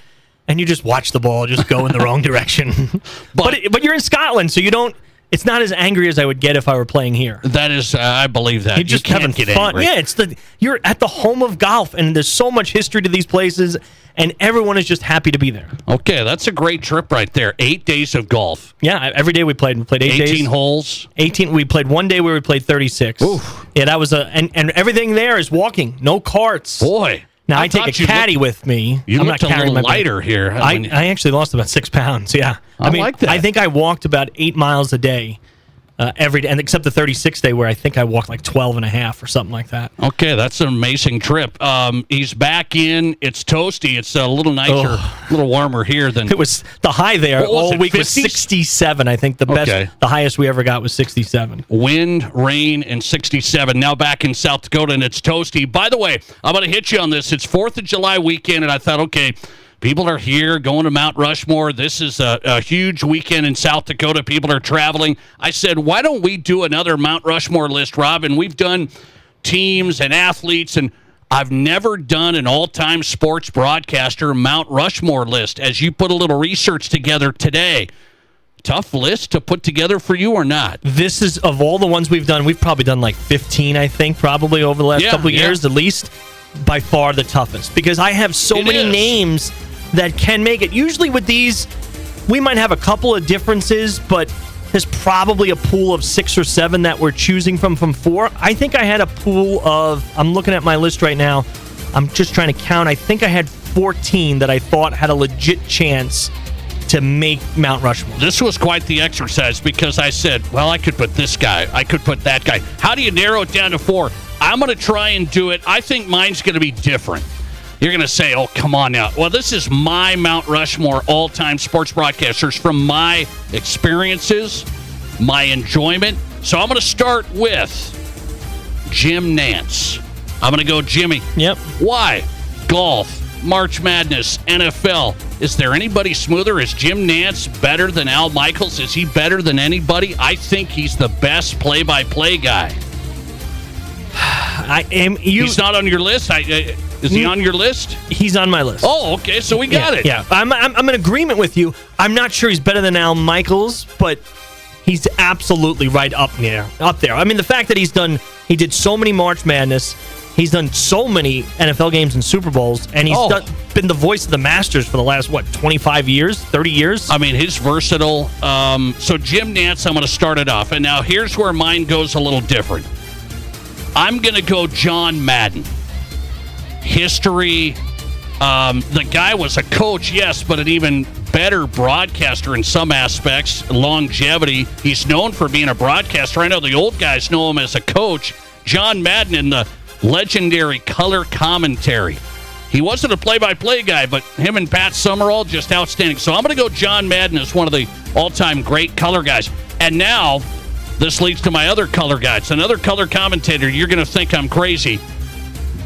and you just watch the ball just go in the wrong direction. But you're in Scotland, so you don't. It's not as angry as I would get if I were playing here. That is, I believe that. You're just having fun. Angry. Yeah, you're at the home of golf, and there's so much history to these places, and everyone is just happy to be there. Okay, that's a great trip right there. 8 days of golf. Yeah, every day we played. We played 8 days. 18 holes. 18. We played one day where we played 36. Oof. Yeah, that was and everything there is walking, no carts. Boy. Now, I take a caddy with me. You I'm looked not carrying a little lighter here. I actually lost about 6 pounds, yeah. I like that. I think I walked about 8 miles a day. Every day, and except the 36th day where I think I walked like 12 and a half or something like that. Okay, that's an amazing trip. He's back in. It's toasty. It's a little nicer, a little warmer here than... It was the high there all week 50s? Was 67. I think the highest we ever got was 67. Wind, rain, and 67. Now back in South Dakota, and it's toasty. By the way, I'm going to hit you on this. It's 4th of July weekend, and I thought, okay, people are here going to Mount Rushmore. This is a huge weekend in South Dakota. People are traveling. I said, why don't we do another Mount Rushmore list, Rob? And we've done teams and athletes, and I've never done an all-time sports broadcaster Mount Rushmore list. As you put a little research together today, tough list to put together for you or not? This is, of all the ones we've done, we've probably done like 15, I think, probably over the last couple of years, at least. By far the toughest, because I have so many names that can make it. Usually with these, we might have a couple of differences, but there's probably a pool of 6 or 7 that we're choosing from 4. I think I had a pool of, I'm looking at my list right now, I'm just trying to count, I think I had 14 that I thought had a legit chance to make Mount Rushmore. This was quite the exercise, because I said, well, I could put this guy, I could put that guy. How do you narrow it down to 4? I'm going to try and do it. I think mine's going to be different. You're going to say, oh, come on now. Well, this is my Mount Rushmore all-time sports broadcasters from my experiences, my enjoyment. So I'm going to start with Jim Nantz. I'm going to go Jimmy. Yep. Why? Golf, March Madness, NFL. Is there anybody smoother? Is Jim Nantz better than Al Michaels? Is he better than anybody? I think he's the best play-by-play guy. He's not on your list? Is he on your list? He's on my list. Oh, okay, so we got it. Yeah, I'm in agreement with you. I'm not sure he's better than Al Michaels, but he's absolutely right up there. I mean, the fact that he did so many March Madness, he's done so many NFL games and Super Bowls, and he's been the voice of the Masters for the last, 25 years, 30 years? I mean, he's versatile. So Jim Nantz, I'm going to start it off. And now here's where mine goes a little different. I'm going to go John Madden. History. The guy was a coach, yes, but an even better broadcaster in some aspects. Longevity. He's known for being a broadcaster. I know the old guys know him as a coach. John Madden in the legendary color commentary. He wasn't a play-by-play guy, but him and Pat Summerall, just outstanding. So I'm going to go John Madden as one of the all-time great color guys. And now, this leads to my other color guys. Another color commentator, you're going to think I'm crazy.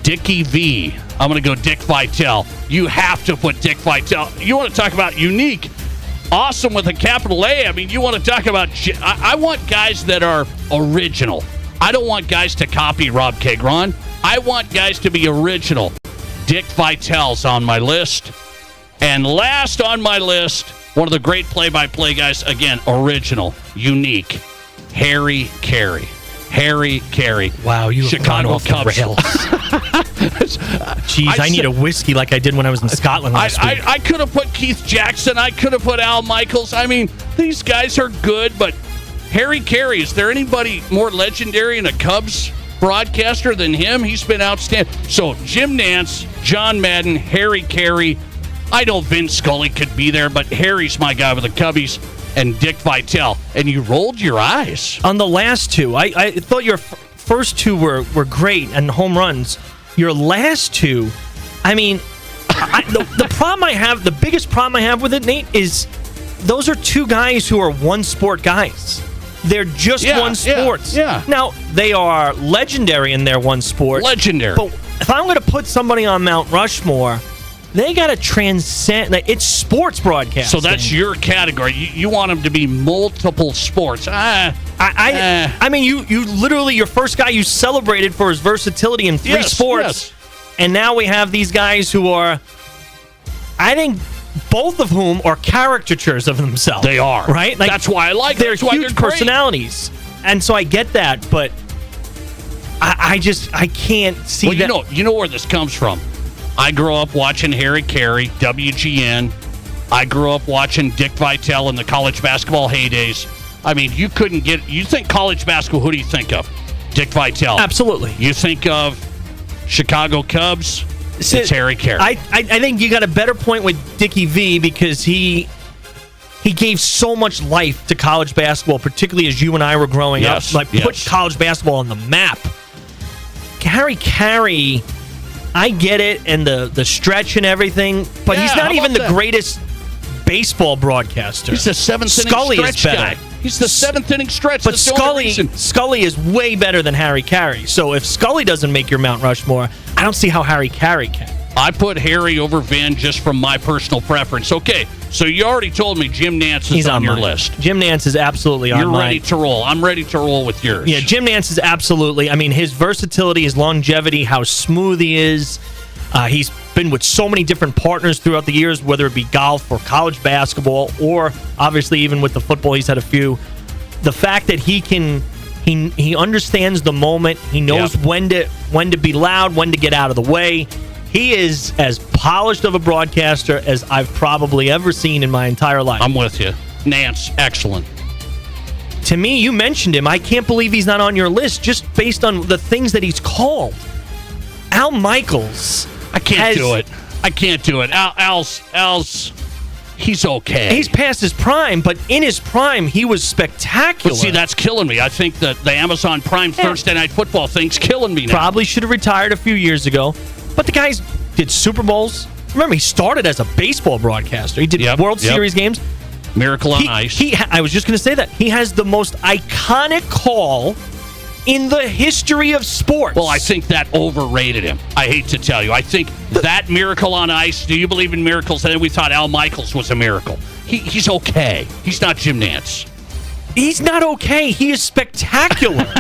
Dickie V. I'm going to go Dick Vitale. You have to put Dick Vitale. You want to talk about unique, awesome with a capital A. I mean, you want to talk about... I want guys that are original. I don't want guys to copy Rob Keighron. I want guys to be original. Dick Vitale's on my list. And last on my list, one of the great play-by-play guys, again, original, unique, Harry Carey. Harry Carey. Wow, you Chicago Cubs. Jeez, I need a whiskey like I did when I was in Scotland last week. I could have put Keith Jackson. I could have put Al Michaels. I mean, these guys are good, but Harry Carey, is there anybody more legendary in a Cubs broadcaster than him? He's been outstanding. So, Jim Nantz, John Madden, Harry Carey. I know Vince Scully could be there, but Harry's my guy with the Cubbies. And Dick Vitale. And you rolled your eyes. On the last two, I thought your first two were great and home runs. Your last two, I mean, the problem I have, the biggest problem I have with it, Nate, is those are two guys who are one-sport guys. They're just one sport. Yeah. Now, they are legendary in their one sport. Legendary. But if I'm going to put somebody on Mount Rushmore, they got to transcend. It's sports broadcasting. So that's your category. You want them to be multiple sports. I mean, you literally, your first guy you celebrated for his versatility in three sports. Yes. And now we have these guys who are, I think, both of whom are caricatures of themselves. They are. Right? Like, that's why I like them. They're huge personalities. And so I get that, but I can't see that. You know where this comes from. I grew up watching Harry Carey, WGN. I grew up watching Dick Vitale in the college basketball heydays. I mean, you think college basketball, who do you think of? Dick Vitale. Absolutely. You think of Chicago Cubs, it's Harry Carey. I think you got a better point with Dickie V because he gave so much life to college basketball, particularly as you and I were growing up. Like, put college basketball on the map. Harry Carey, I get it, and the stretch and everything, but he's not even the greatest baseball broadcaster. He's the seventh inning Scully stretch is better. guy. He's the seventh inning stretch. But Scully is way better than Harry Carey. So if Scully doesn't make your Mount Rushmore, I don't see how Harry Carey can. I put Harry over Van just from my personal preference. Okay, so you already told me Jim Nantz is on your list. Jim Nantz is absolutely on mine. You're ready to roll. I'm ready to roll with yours. Yeah, Jim Nantz is absolutely. I mean, his versatility, his longevity, how smooth he is. He's been with so many different partners throughout the years, whether it be golf or college basketball, or obviously even with the football, he's had a few. The fact that he understands the moment, he knows when to be loud, when to get out of the way. He is as polished of a broadcaster as I've probably ever seen in my entire life. I'm with you. Nantz, excellent. To me, you mentioned him. I can't believe he's not on your list just based on the things that he's called. Al Michaels. I can't do it. Al's he's okay. He's past his prime, but in his prime, he was spectacular. But see, that's killing me. I think that the Amazon Prime Thursday Night Football thing's killing me now. Probably should have retired a few years ago. But the guys did Super Bowls. Remember, he started as a baseball broadcaster. He did World Series games. Miracle on Ice. I was just going to say that. He has the most iconic call in the history of sports. Well, I think that overrated him. I hate to tell you. I think that Miracle on Ice, do you believe in miracles? And then we thought Al Michaels was a miracle. He's okay. He's not Jim Nantz. He's not okay. He is spectacular.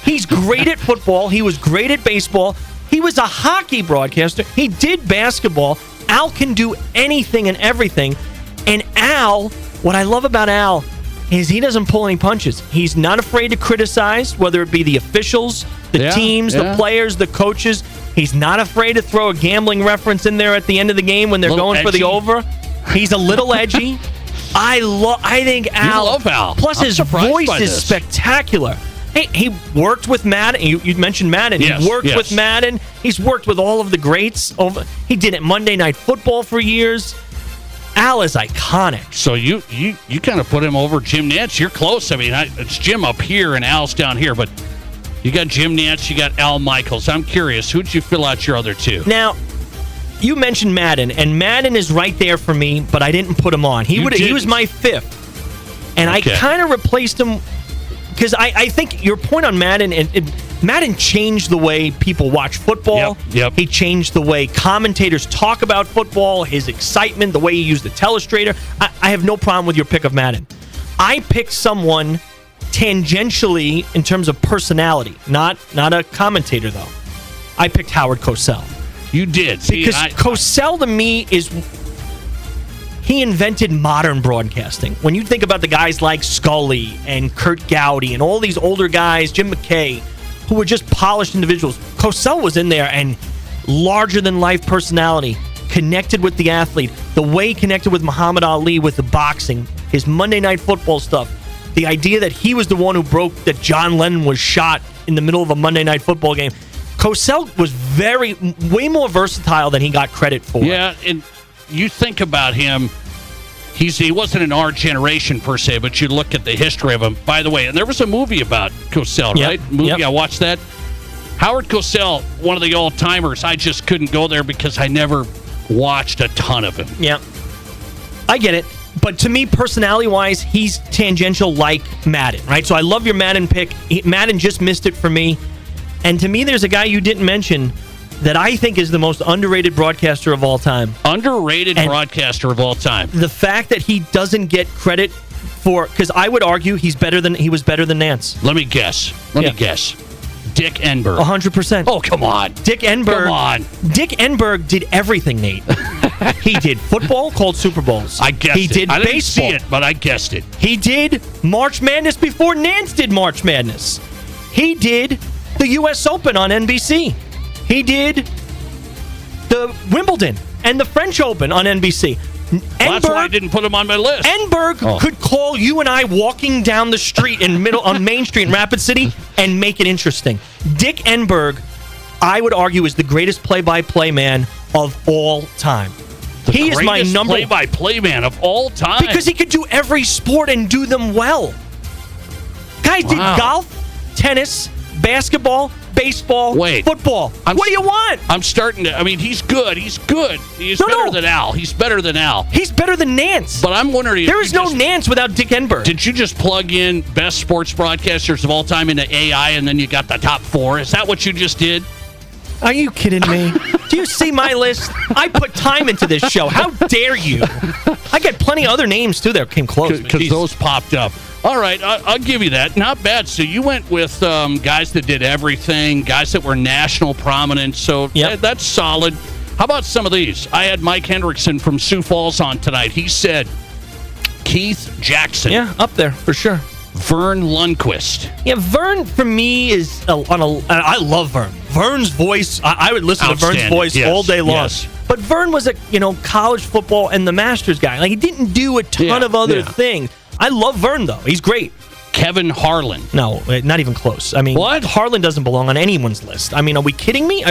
He's great at football. He was great at baseball. He was a hockey broadcaster. He did basketball. Al can do anything and everything. And Al, what I love about Al is he doesn't pull any punches. He's not afraid to criticize, whether it be the officials, the teams, the players, the coaches. He's not afraid to throw a gambling reference in there at the end of the game when they're going for the over. He's a little edgy. I think Al. You love Al. Plus, his voice is spectacular. Hey, he worked with Madden. You mentioned Madden. Yes, he worked with Madden. He's worked with all of the greats. He did it Monday Night Football for years. Al is iconic. So you kind of put him over Jim Nantz. You're close. I mean, it's Jim up here and Al's down here, but you got Jim Nantz, you got Al Michaels. I'm curious, who'd you fill out your other two? Now, you mentioned Madden, and Madden is right there for me, but I didn't put him on. He was my fifth, and I kind of replaced him because I think your point on Madden, Madden changed the way people watch football. Yep. He changed the way commentators talk about football, his excitement, the way he used the telestrator. I have no problem with your pick of Madden. I picked someone tangentially in terms of personality, not a commentator, though. I picked Howard Cosell. You did. Because Cosell, to me, he invented modern broadcasting. When you think about the guys like Scully and Kurt Gowdy and all these older guys, Jim McKay, who were just polished individuals, Cosell was in there and larger-than-life personality, connected with the athlete, the way he connected with Muhammad Ali with the boxing, his Monday Night Football stuff, the idea that he was the one who broke that John Lennon was shot in the middle of a Monday Night Football game. Cosell was way more versatile than he got credit for. Yeah, and you think about him, he wasn't in our generation per se, but you look at the history of him. By the way, and there was a movie about Cosell, right? I watched that. Howard Cosell, one of the all-timers. I just couldn't go there because I never watched a ton of him. Yeah, I get it. But to me, personality-wise, he's tangential like Madden, right? So I love your Madden pick. Madden just missed it for me. And to me, there's a guy you didn't mention that I think is the most underrated broadcaster of all time. Underrated broadcaster of all time. The fact that he doesn't get credit for, because I would argue he was better than Nance. Let me guess. Dick Enberg. 100%. Oh, come on. Dick Enberg did everything, Nate. He did football, called Super Bowls. I guessed he did I baseball. didn't see it, but I guessed it. He did March Madness before Nance did March Madness. He did the U.S. Open on NBC. He did the Wimbledon and the French Open on NBC. That's why I didn't put him on my list. Enberg could call you and I walking down the street on Main Street in Rapid City and make it interesting. Dick Enberg, I would argue, is the greatest play-by-play man of all time. He is my number play-by-play man of all time because he could do every sport and do them well. Guys did golf, tennis, basketball, baseball, football. What do you want? I'm starting to. I mean, he's good. He's better than Al. He's better than Al. He's better than Nance. But I'm wondering, there is no Nance without Dick Enberg. Did you just plug in best sports broadcasters of all time into AI, and then you got the top 4? Is that what you just did? Are you kidding me? Do you see my list? I put time into this show. How dare you? I got plenty of other names, too, that came close. Because those popped up. All right, I'll give you that. Not bad. So you went with guys that did everything, guys that were national prominent. So that's solid. How about some of these? I had Mike Henriksen from Sioux Falls on tonight. He said Keith Jackson. Yeah, up there for sure. Vern Lundquist. Yeah, Vern for me is I love Vern. Vern's voice, I would listen to Vern's voice all day long. Yes. But Vern was a college football and the Masters guy. Like, he didn't do a ton of other things. I love Vern, though. He's great. Kevin Harlan. No, not even close. I mean, what? Harlan doesn't belong on anyone's list. I mean, are we kidding me?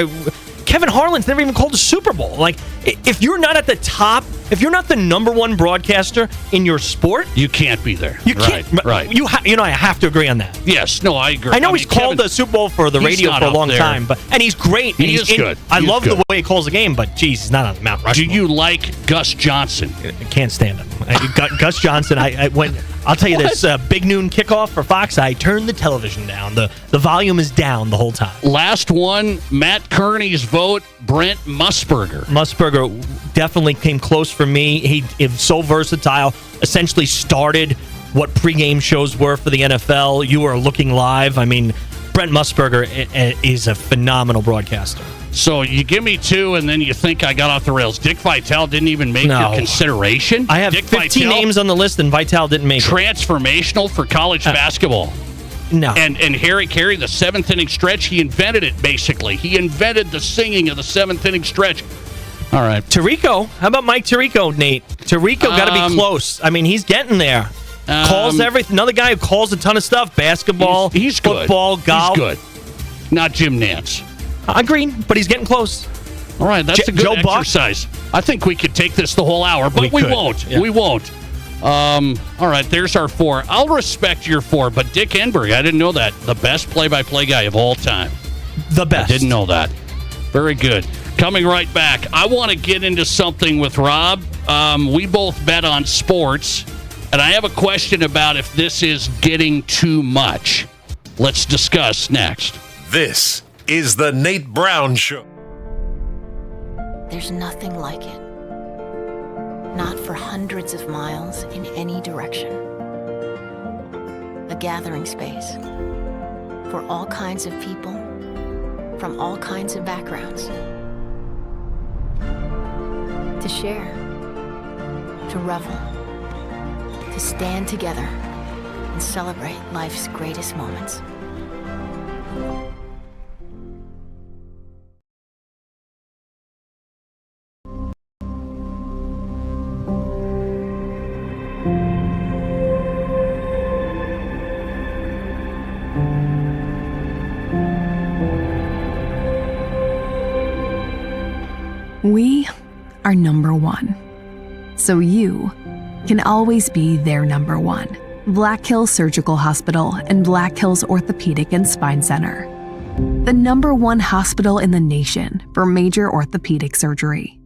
Kevin Harlan's never even called a Super Bowl. Like, if you're not at the top, if you're not the number one broadcaster in your sport, you can't be there. You can't. Right. I have to agree on that. Yes. No, I agree. I know he's called the Super Bowl for the radio for a long time, and he's great. He is good. I love the way he calls the game, but geez, he's not on Mount Rushmore. Do you like Gus Johnson? I can't stand him. Gus Johnson. I'll tell you this: big noon kickoff for Fox. I turned the television down. The volume is down the whole time. Last one, Matt Kearney's vote. Brent Musburger. Musburger definitely came close for me. He is so versatile. Essentially started what pregame shows were for the NFL. You were looking live. I mean, Brent Musburger is a phenomenal broadcaster. So you give me 2, and then you think I got off the rails. Dick Vitale didn't even make your consideration? I have Dick 15 names on the list, and Vitale didn't make it. Transformational for college basketball. No. And Harry Carey, the 7th inning stretch, he invented it, basically. He invented the singing of the 7th inning stretch. All right. Tirico. How about Mike Tirico, Nate? Tirico got to be close. I mean, he's getting there. Calls everything. Another guy who calls a ton of stuff. Basketball, he's good. Football, golf. He's good. Not Jim Nance. Agreed, but he's getting close. All right, that's a good exercise. I think we could take this the whole hour, but we won't. Yeah. We won't. All right, there's our 4. I'll respect your 4, but Dick Enberg, I didn't know that. The best play-by-play guy of all time. The best. I didn't know that. Very good. Coming right back, I want to get into something with Rob. We both bet on sports, and I have a question about if this is getting too much. Let's discuss next. This is the Nate Brown Show. There's nothing like it. Not for hundreds of miles in any direction. A gathering space for all kinds of people from all kinds of backgrounds. share, to revel, to stand together and celebrate life's greatest moments. We are number one, so you can always be their number one. Black Hills Surgical Hospital and Black Hills Orthopedic and Spine Center. The number one hospital in the nation for major orthopedic surgery.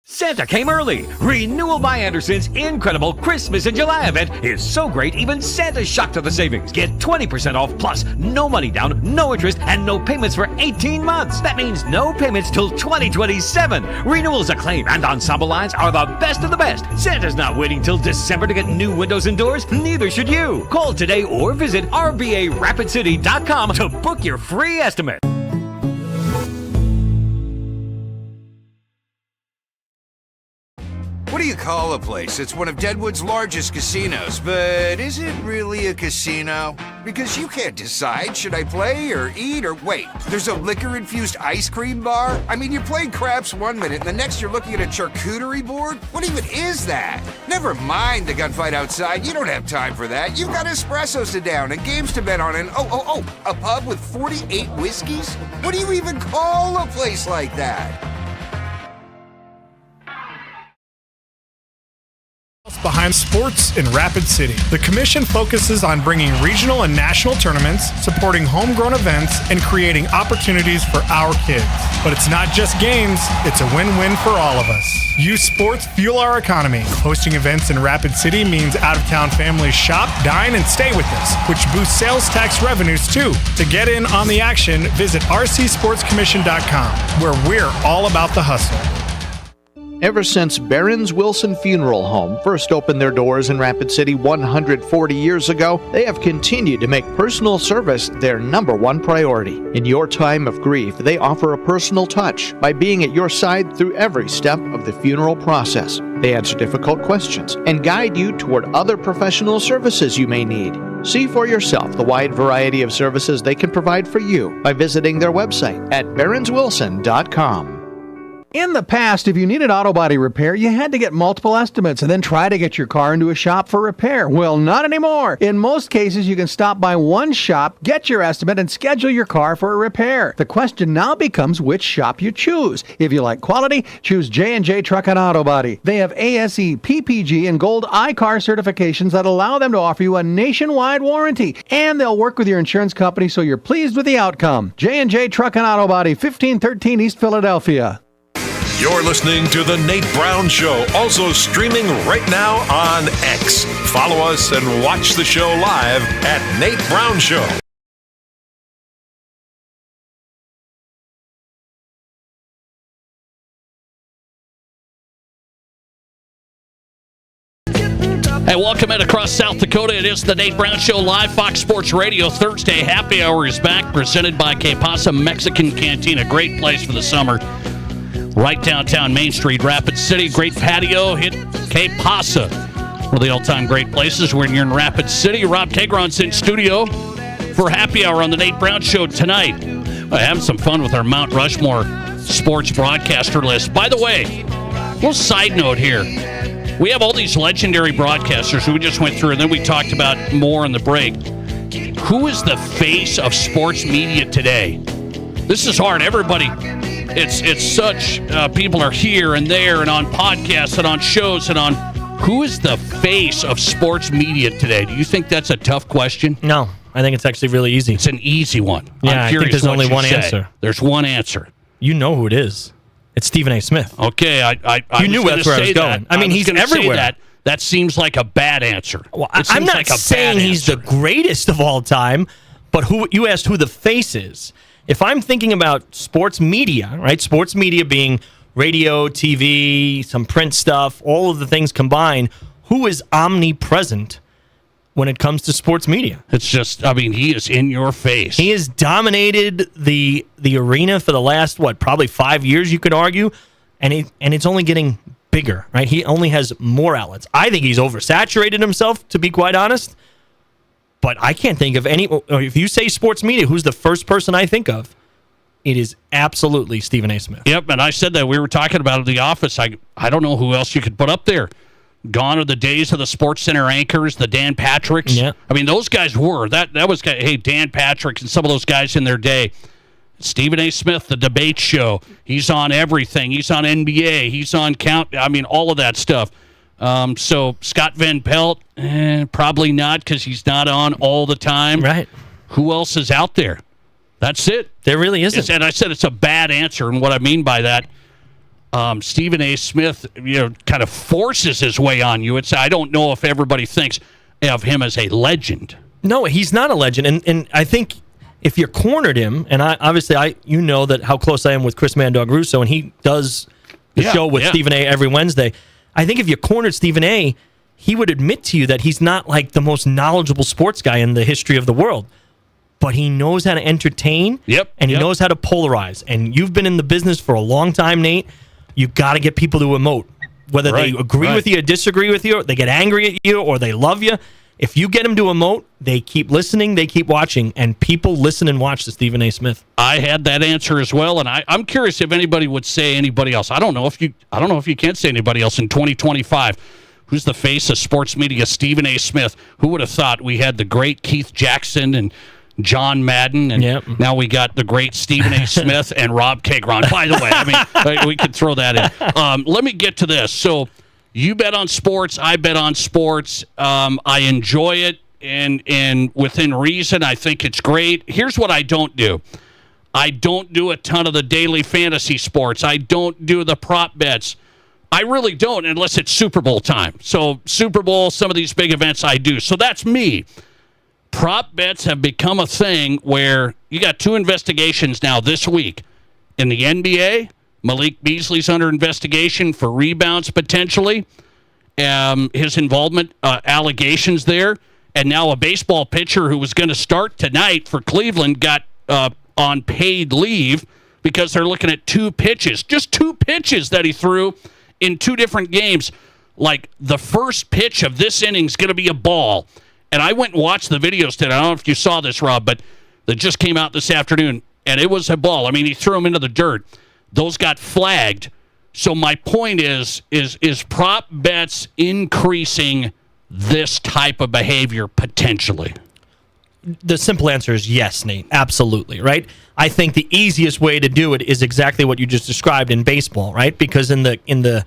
Santa came early. Renewal by Anderson's incredible Christmas in July event is so great, even Santa's shocked to the savings. Get 20% off plus no money down, no interest, and no payments for 18 months. That means no payments till 2027. Renewals Acclaim and Ensemble lines are the best of the best. Santa's not waiting till December to get new windows and doors. Neither should you. Call today or visit RBARapidCity.com to book your free estimate. What do you call a place? It's one of Deadwood's largest casinos, but is it really a casino? Because you can't decide, should I play or eat or wait? There's a liquor-infused ice cream bar? I mean, you're playing craps one minute and the next you're looking at a charcuterie board? What even is that? Never mind the gunfight outside, you don't have time for that. You've got espressos to down and games to bet on and a pub with 48 whiskeys? What do you even call a place like that? Behind sports in Rapid City. The Commission focuses on bringing regional and national tournaments, supporting homegrown events, and creating opportunities for our kids. But it's not just games, it's a win-win for all of us. Youth sports fuel our economy. Hosting events in Rapid City means out-of-town families shop, dine, and stay with us, which boosts sales tax revenues too. To get in on the action, visit rcsportscommission.com, where we're all about the hustle. Ever since Barron's Wilson Funeral Home first opened their doors in Rapid City 140 years ago, they have continued to make personal service their number one priority. In your time of grief, they offer a personal touch by being at your side through every step of the funeral process. They answer difficult questions and guide you toward other professional services you may need. See for yourself the wide variety of services they can provide for you by visiting their website at barronswilson.com. In the past, if you needed auto body repair, you had to get multiple estimates and then try to get your car into a shop for repair. Well, not anymore. In most cases, you can stop by one shop, get your estimate, and schedule your car for a repair. The question now becomes which shop you choose. If you like quality, choose J&J Truck and Auto Body. They have ASE, PPG, and Gold iCar certifications that allow them to offer you a nationwide warranty. And they'll work with your insurance company so you're pleased with the outcome. J&J Truck and Auto Body, 1513 East Philadelphia. You're listening to The Nate Brown Show, also streaming right now on X. Follow us and watch the show live at Nate Brown Show. Hey, welcome in across South Dakota. It is the Nate Brown Show live, Fox Sports Radio. Thursday happy hour is back, presented by Keighron Mexican Cantina. Great place for the summer. Right downtown Main Street, Rapid City. Great patio. Hit Keighron. One of the all-time great places when you're in Rapid City. Rob Keighron's in studio for happy hour on the Nate Brown Show tonight. We're having some fun with our Mount Rushmore sports broadcaster list. By the way, little side note here. We have all these legendary broadcasters we just went through, and then we talked about more in the break. Who is the face of sports media today? This is hard. Everybody... It's such, people are here and there and on podcasts and on shows and on, who is the face of sports media today? Do you think that's a tough question? No, I think it's actually really easy. It's an easy one. Yeah, I think there's only one answer. There's one answer. You know who it is. It's Stephen A. Smith. Okay, I you knew that's where I was going. I mean, he's everywhere. That seems like a bad answer. Well, I'm not saying he's the greatest of all time, but you asked who the face is. If I'm thinking about sports media, right? Sports media being radio, TV, some print stuff, all of the things combined, who is omnipresent when it comes to sports media? It's just, I mean, he is in your face. He has dominated the arena for the last, probably 5 years, you could argue. and it's only getting bigger, right? He only has more outlets. I think he's oversaturated himself, to be quite honest. But I can't think of any. Or if you say sports media, who's the first person I think of? It is absolutely Stephen A. Smith. Yep, and I said that. We were talking about it in the office. I don't know who else you could put up there. Gone are the days of the Sports Center anchors, the Dan Patricks. Yeah. I mean, those guys were. That was, hey, Dan Patrick and some of those guys in their day. Stephen A. Smith, the debate show. He's on everything. He's on NBA. He's on all of that stuff. So Scott Van Pelt, probably not because he's not on all the time. Right. Who else is out there? That's it. There really isn't. And I said it's a bad answer, and what I mean by that, Stephen A. Smith, kind of forces his way on you. I don't know if everybody thinks of him as a legend. No, he's not a legend, and I think if you cornered him, and you know that how close I am with Chris Mad Dog Russo, and he does the show with Stephen A. every Wednesday. I think if you cornered Stephen A., he would admit to you that he's not like the most knowledgeable sports guy in the history of the world. But he knows how to entertain, and he knows how to polarize. And you've been in the business for a long time, Nate. You got to get people to emote. Whether they agree with you or disagree with you, or they get angry at you, or they love you. If you get them to emote, they keep listening, they keep watching, and people listen and watch to Stephen A. Smith. I had that answer as well, and I'm curious if anybody would say anybody else. I don't know if you can say anybody else in 2025. Who's the face of sports media? Stephen A. Smith. Who would have thought we had the great Keith Jackson and John Madden, and now we got the great Stephen A. Smith and Rob Keighron. By the way, I mean, we could throw that in. Let me get to this. So you bet on sports. I bet on sports. I enjoy it, and within reason, I think it's great. Here's what I don't do. I don't do a ton of the daily fantasy sports. I don't do the prop bets. I really don't unless it's Super Bowl time. So Super Bowl, some of these big events I do. So that's me. Prop bets have become a thing where you got 2 investigations now this week. In the NBA, Malik Beasley's under investigation for rebounds potentially. His involvement, allegations there. And now a baseball pitcher who was going to start tonight for Cleveland got on paid leave because they're looking at 2 pitches. Just 2 pitches that he threw in 2 different games. Like the first pitch of this inning is going to be a ball. And I went and watched the videos today. I don't know if you saw this, Rob, but that just came out this afternoon, and it was a ball. I mean, he threw them into the dirt. Those got flagged. So my point is prop bets increasing this type of behavior potentially? The simple answer is yes, Nate. Absolutely, right? I think the easiest way to do it is exactly what you just described in baseball, right? Because in the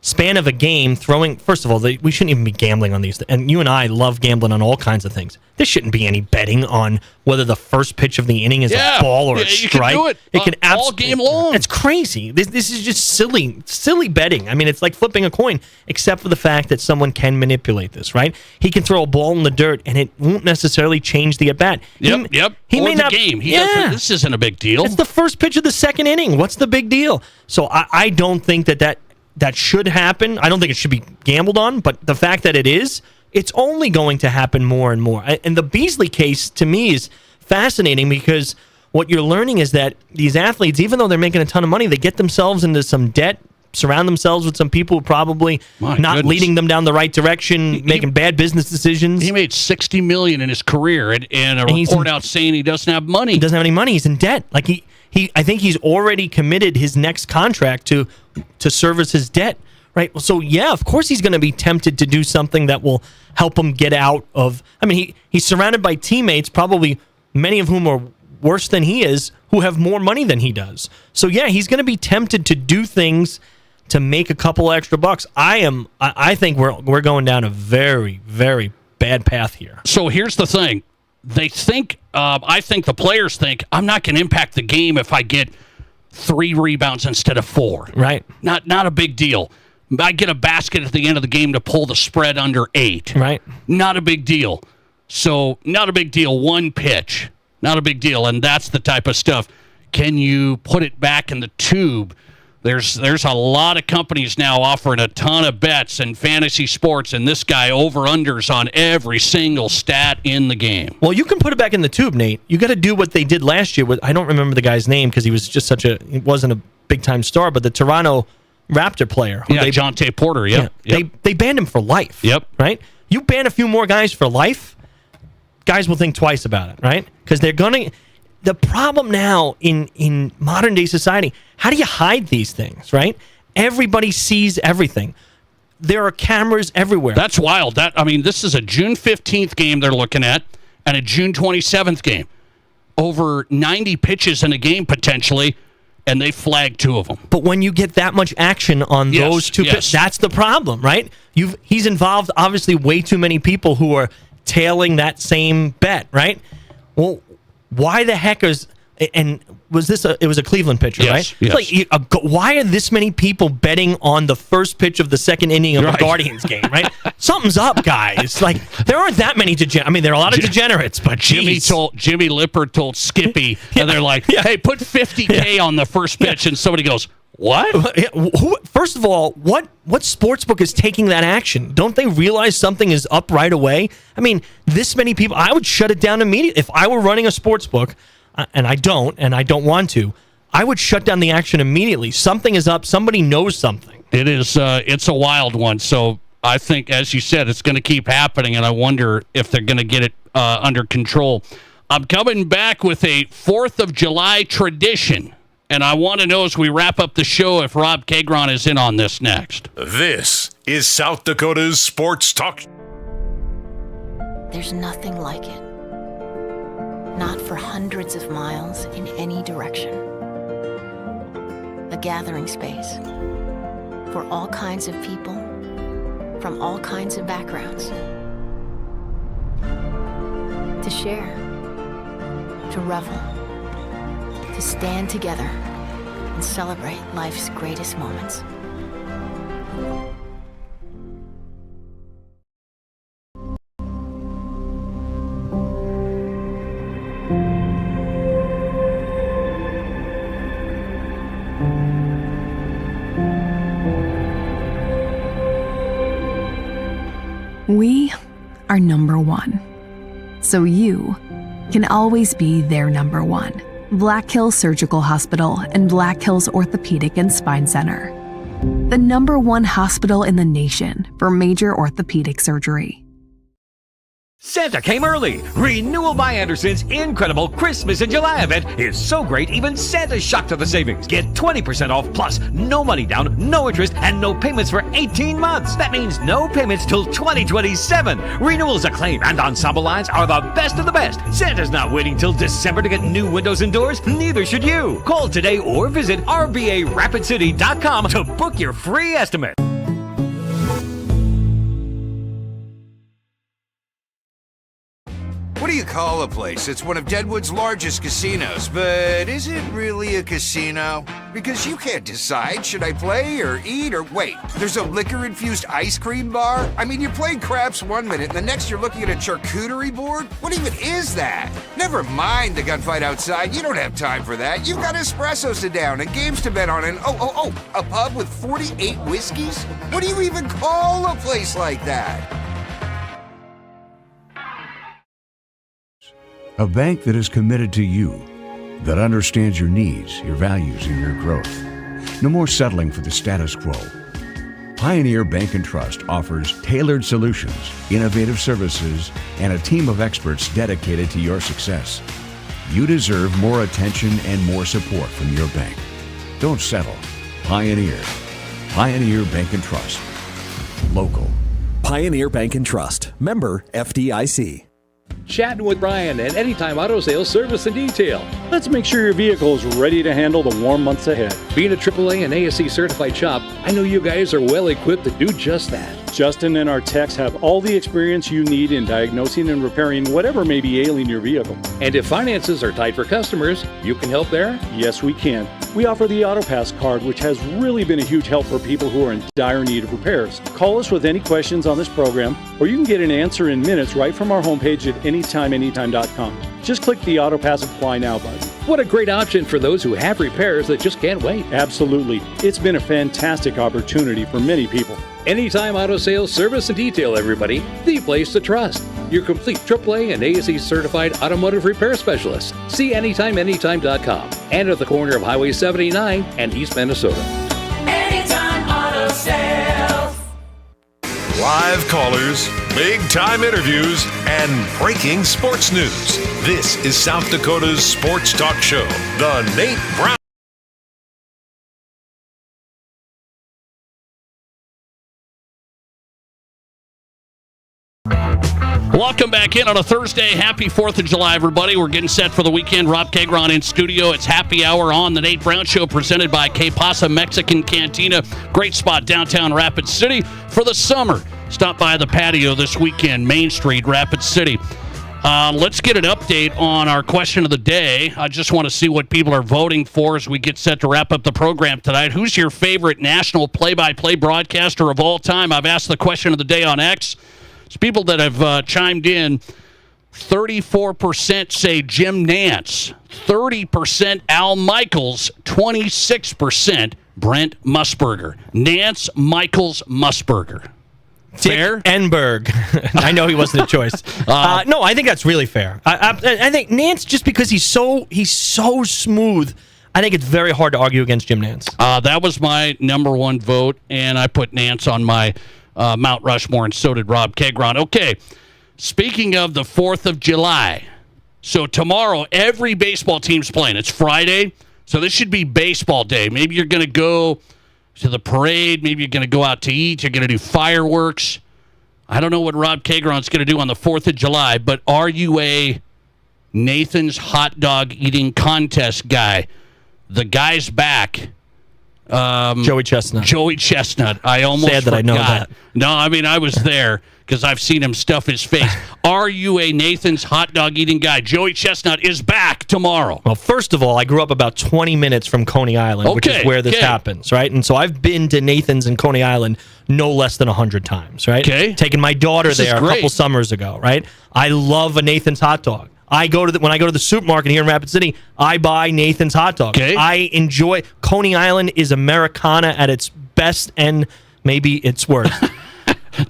span of a game, first of all, we shouldn't even be gambling on these. And you and I love gambling on all kinds of things. There shouldn't be any betting on whether the first pitch of the inning is a ball or a strike. You can do it all game long. It's crazy. This is just silly betting. I mean, it's like flipping a coin, except for the fact that someone can manipulate this, right? He can throw a ball in the dirt, and it won't necessarily change the at-bat. Yep. He may the not, game. This isn't a big deal. It's the first pitch of the second inning. What's the big deal? So I don't think that should happen. I don't think it should be gambled on, but the fact that it is, it's only going to happen more and more. And the Beasley case, to me, is fascinating because what you're learning is that these athletes, even though they're making a ton of money, they get themselves into some debt, surround themselves with some people who probably leading them down the right direction, making bad business decisions. He made $60 million in his career, and a report out saying he doesn't have money. He doesn't have any money. He's in debt. Like I think he's already committed his next contract to service his debt, right? So yeah, of course he's going to be tempted to do something that will help him get out of. I mean, he's surrounded by teammates, probably many of whom are worse than he is, who have more money than he does. So yeah, he's going to be tempted to do things to make a couple extra bucks. I think we're going down a very, very bad path here. So here's the thing. They think, I think the players think, I'm not going to impact the game if I get 3 rebounds instead of 4. Right. Not a big deal. I get a basket at the end of the game to pull the spread under 8. Right. Not a big deal. So, not a big deal. 1 pitch. Not a big deal. And that's the type of stuff. Can you put it back in the tube? There's a lot of companies now offering a ton of bets in fantasy sports, and this guy over-unders on every single stat in the game. Well, you can put it back in the tube, Nate. You got to do what they did last year with, I don't remember the guy's name because he was just he wasn't a big-time star, but the Toronto Raptor player. Jonte Porter, yep. They banned him for life. Yep. Right? You ban a few more guys for life, guys will think twice about it, right? Because they're going to... The problem now in modern-day society, how do you hide these things, right? Everybody sees everything. There are cameras everywhere. That's wild. This is a June 15th game they're looking at and a June 27th game. Over 90 pitches in a game, potentially, and they flagged 2 of them. But when you get that much action on those 2 pitches, that's the problem, right? He's involved, obviously, way too many people who are tailing that same bet, right? Well, why the heck is... And was this it was a Cleveland pitcher, right? Yes. Why are this many people betting on the first pitch of the second inning of a Guardians game, right? Something's up, guys. Like, there aren't that many degenerates. There are a lot of degenerates, but Jimmy Lippert told Skippy, and they're like, hey, put $50K on the first pitch, and somebody goes, what? First of all, what sportsbook is taking that action? Don't they realize something is up right away? This many people, I would shut it down immediately. If I were running a sportsbook, and I don't want to, I would shut down the action immediately. Something is up. Somebody knows something. It is. It's a wild one. So I think, as you said, it's going to keep happening, and I wonder if they're going to get it under control. I'm coming back with a 4th of July tradition, and I want to know as we wrap up the show if Rob Keighron is in on this next. This is South Dakota's Sports Talk. There's nothing like it. Not for hundreds of miles in any direction. A gathering space for all kinds of people from all kinds of backgrounds. To share, to revel, to stand together and celebrate life's greatest moments. We are number 1. So you can always be their number 1. Black Hills Surgical Hospital and Black Hills Orthopedic and Spine Center. The number 1 hospital in the nation for major orthopedic surgery. Santa came early. Renewal by Anderson's incredible Christmas in July event is so great, even Santa's shocked to the savings. Get 20% off plus no money down, no interest, and no payments for 18 months. That means no payments till 2027. Renewals Acclaim and Ensemble lines are the best of the best. Santa's not waiting till December to get new windows and doors. Neither should you. Call today or visit RBARapidCity.com to book your free estimate. What do you call a place that's one of Deadwood's largest casinos, but is it really a casino? Because you can't decide, should I play or eat or wait, there's a liquor-infused ice cream bar? You're playing craps one minute and the next you're looking at a charcuterie board? What even is that? Never mind the gunfight outside, you don't have time for that. You've got espressos to down and games to bet on and a pub with 48 whiskeys? What do you even call a place like that? A bank that is committed to you, that understands your needs, your values, and your growth. No more settling for the status quo. Pioneer Bank and Trust offers tailored solutions, innovative services, and a team of experts dedicated to your success. You deserve more attention and more support from your bank. Don't settle. Pioneer. Pioneer Bank and Trust. Local. Pioneer Bank and Trust. Member FDIC. Chatting with Brian at Anytime Auto Sales Service and Detail. Let's make sure your vehicle is ready to handle the warm months ahead. Being a AAA and ASE certified shop, I know you guys are well equipped to do just that. Justin and our techs have all the experience you need in diagnosing and repairing whatever may be ailing your vehicle. And if finances are tight for customers, you can help there? Yes, we can. We offer the AutoPass card, which has really been a huge help for people who are in dire need of repairs. Call us with any questions on this program, or you can get an answer in minutes right from our homepage at anytimeanytime.com. Just click the AutoPass Apply Now button. What a great option for those who have repairs that just can't wait. Absolutely. It's been a fantastic opportunity for many people. Anytime Auto Sales Service and Detail, everybody. The place to trust. Your complete AAA and ASE certified automotive repair specialist. See anytimeanytime.com and at the corner of Highway 79 and East Minnesota. Anytime Live callers, big-time interviews, and breaking sports news. This is South Dakota's sports talk show, The Nate Brown. Welcome back in on a Thursday. Happy 4th of July, everybody. We're getting set for the weekend. Rob Keighron in studio. It's happy hour on the Nate Brown Show, presented by Keighron Mexican Cantina. Great spot downtown Rapid City for the summer. Stop by the patio this weekend, Main Street, Rapid City. Let's get an update on our question of the day. I just want to see what people are voting for as we get set to wrap up the program tonight. Who's your favorite national play-by-play broadcaster of all time? I've asked the question of the day on X. It's people that have chimed in. 34% say Jim Nantz, 30% Al Michaels, 26% Brent Musburger. Nantz, Michaels, Musburger. Fair? Enberg. I know he wasn't a choice. No, I think that's really fair. I think Nantz, just because he's so smooth, I think it's very hard to argue against Jim Nantz. That was my number one vote, and I put Nantz on my Mount Rushmore, and so did Rob Keighron. Okay, speaking of the 4th of July, so tomorrow every baseball team's playing. It's Friday, so this should be baseball day. Maybe you're going to go to the parade. Maybe you're going to go out to eat. You're going to do fireworks. I don't know what Rob Keighron's going to do on the 4th of July, but are you a Nathan's hot dog eating contest guy? The guy's back. Joey Chestnut. Joey Chestnut. I almost Sad that I know that. No, I mean, I was there because I've seen him stuff his face. Are you a Nathan's hot dog eating guy? Joey Chestnut is back tomorrow. Well, first of all, I grew up about 20 minutes from Coney Island, which is where this happens, right? And so I've been to Nathan's in Coney Island no less than 100 times, right? Okay. Taking my daughter there a couple summers ago, right? I love a Nathan's hot dog. When I go to the supermarket here in Rapid City, I buy Nathan's hot dog. Okay. I enjoy Coney Island is Americana at its best and maybe its worst.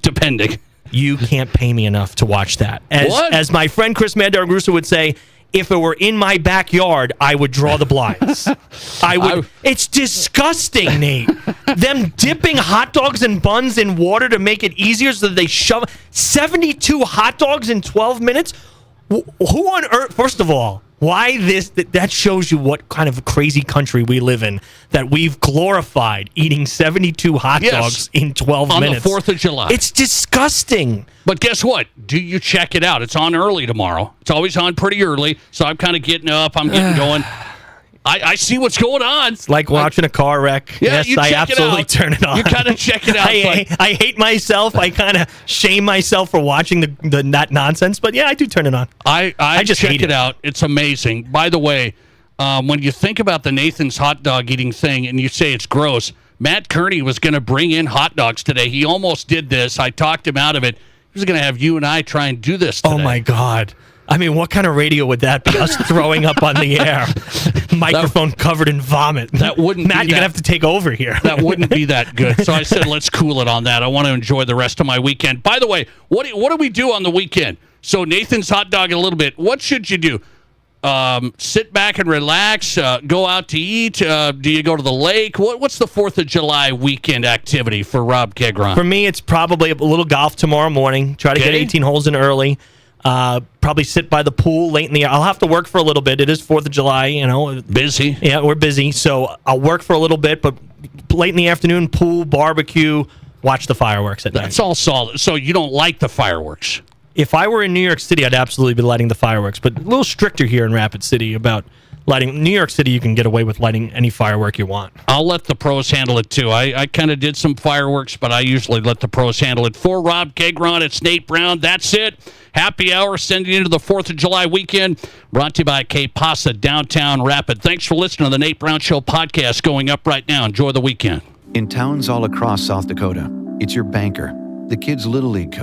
Depending. You can't pay me enough to watch that. As my friend Chris Mandaragrusa would say, if it were in my backyard, I would draw the blinds. It's disgusting, Nate. Them dipping hot dogs and buns in water to make it easier so that they shove 72 hot dogs in 12 minutes. Who on earth, first of all, why this? That shows you what kind of crazy country we live in, that we've glorified eating 72 hot dogs in 12 minutes. On the 4th of July. It's disgusting. But guess what? Do you check it out? It's on early tomorrow. It's always on pretty early, so I'm kind of getting up. I'm getting going. I see what's going on. It's like watching a car wreck. Yeah, yes, I absolutely turn it on. You kind of check it out. I hate myself. I kind of shame myself for watching that nonsense. But yeah, I do turn it on. I just check it out. It's amazing. By the way, when you think about the Nathan's hot dog eating thing and you say it's gross, Matt Kearney was going to bring in hot dogs today. He almost did this. I talked him out of it. He was going to have you and I try and do this today. Oh, my God. I mean, what kind of radio would that be? Us throwing up on the air, microphone covered in vomit. That wouldn't. Matt, you're gonna have to take over here. That wouldn't be that good. So I said, let's cool it on that. I want to enjoy the rest of my weekend. By the way, what do we do on the weekend? So Nathan's hot dog in a little bit. What should you do? Sit back and relax. Go out to eat. Do you go to the lake? What's the 4th of July weekend activity for Rob Keighron? For me, it's probably a little golf tomorrow morning. Try to get 18 holes in early. Probably sit by the pool late in the. I'll have to work for a little bit. It is 4th of July, you know. Busy. Yeah, we're busy. So I'll work for a little bit, but late in the afternoon, pool, barbecue, watch the fireworks at night. That's all solid. So you don't like the fireworks? If I were in New York City, I'd absolutely be lighting the fireworks, but a little stricter here in Rapid City about lighting. New York City, you can get away with lighting any firework you want. I'll let the pros handle it, too. I kind of did some fireworks, but I usually let the pros handle it. For Rob Keighron, it's Nate Brown. That's it. Happy hour sending into the 4th of July weekend. Brought to you by Keighron, downtown Rapid. Thanks for listening to the Nate Brown Show podcast going up right now. Enjoy the weekend. In towns all across South Dakota, it's your banker, the kids' Little League coach,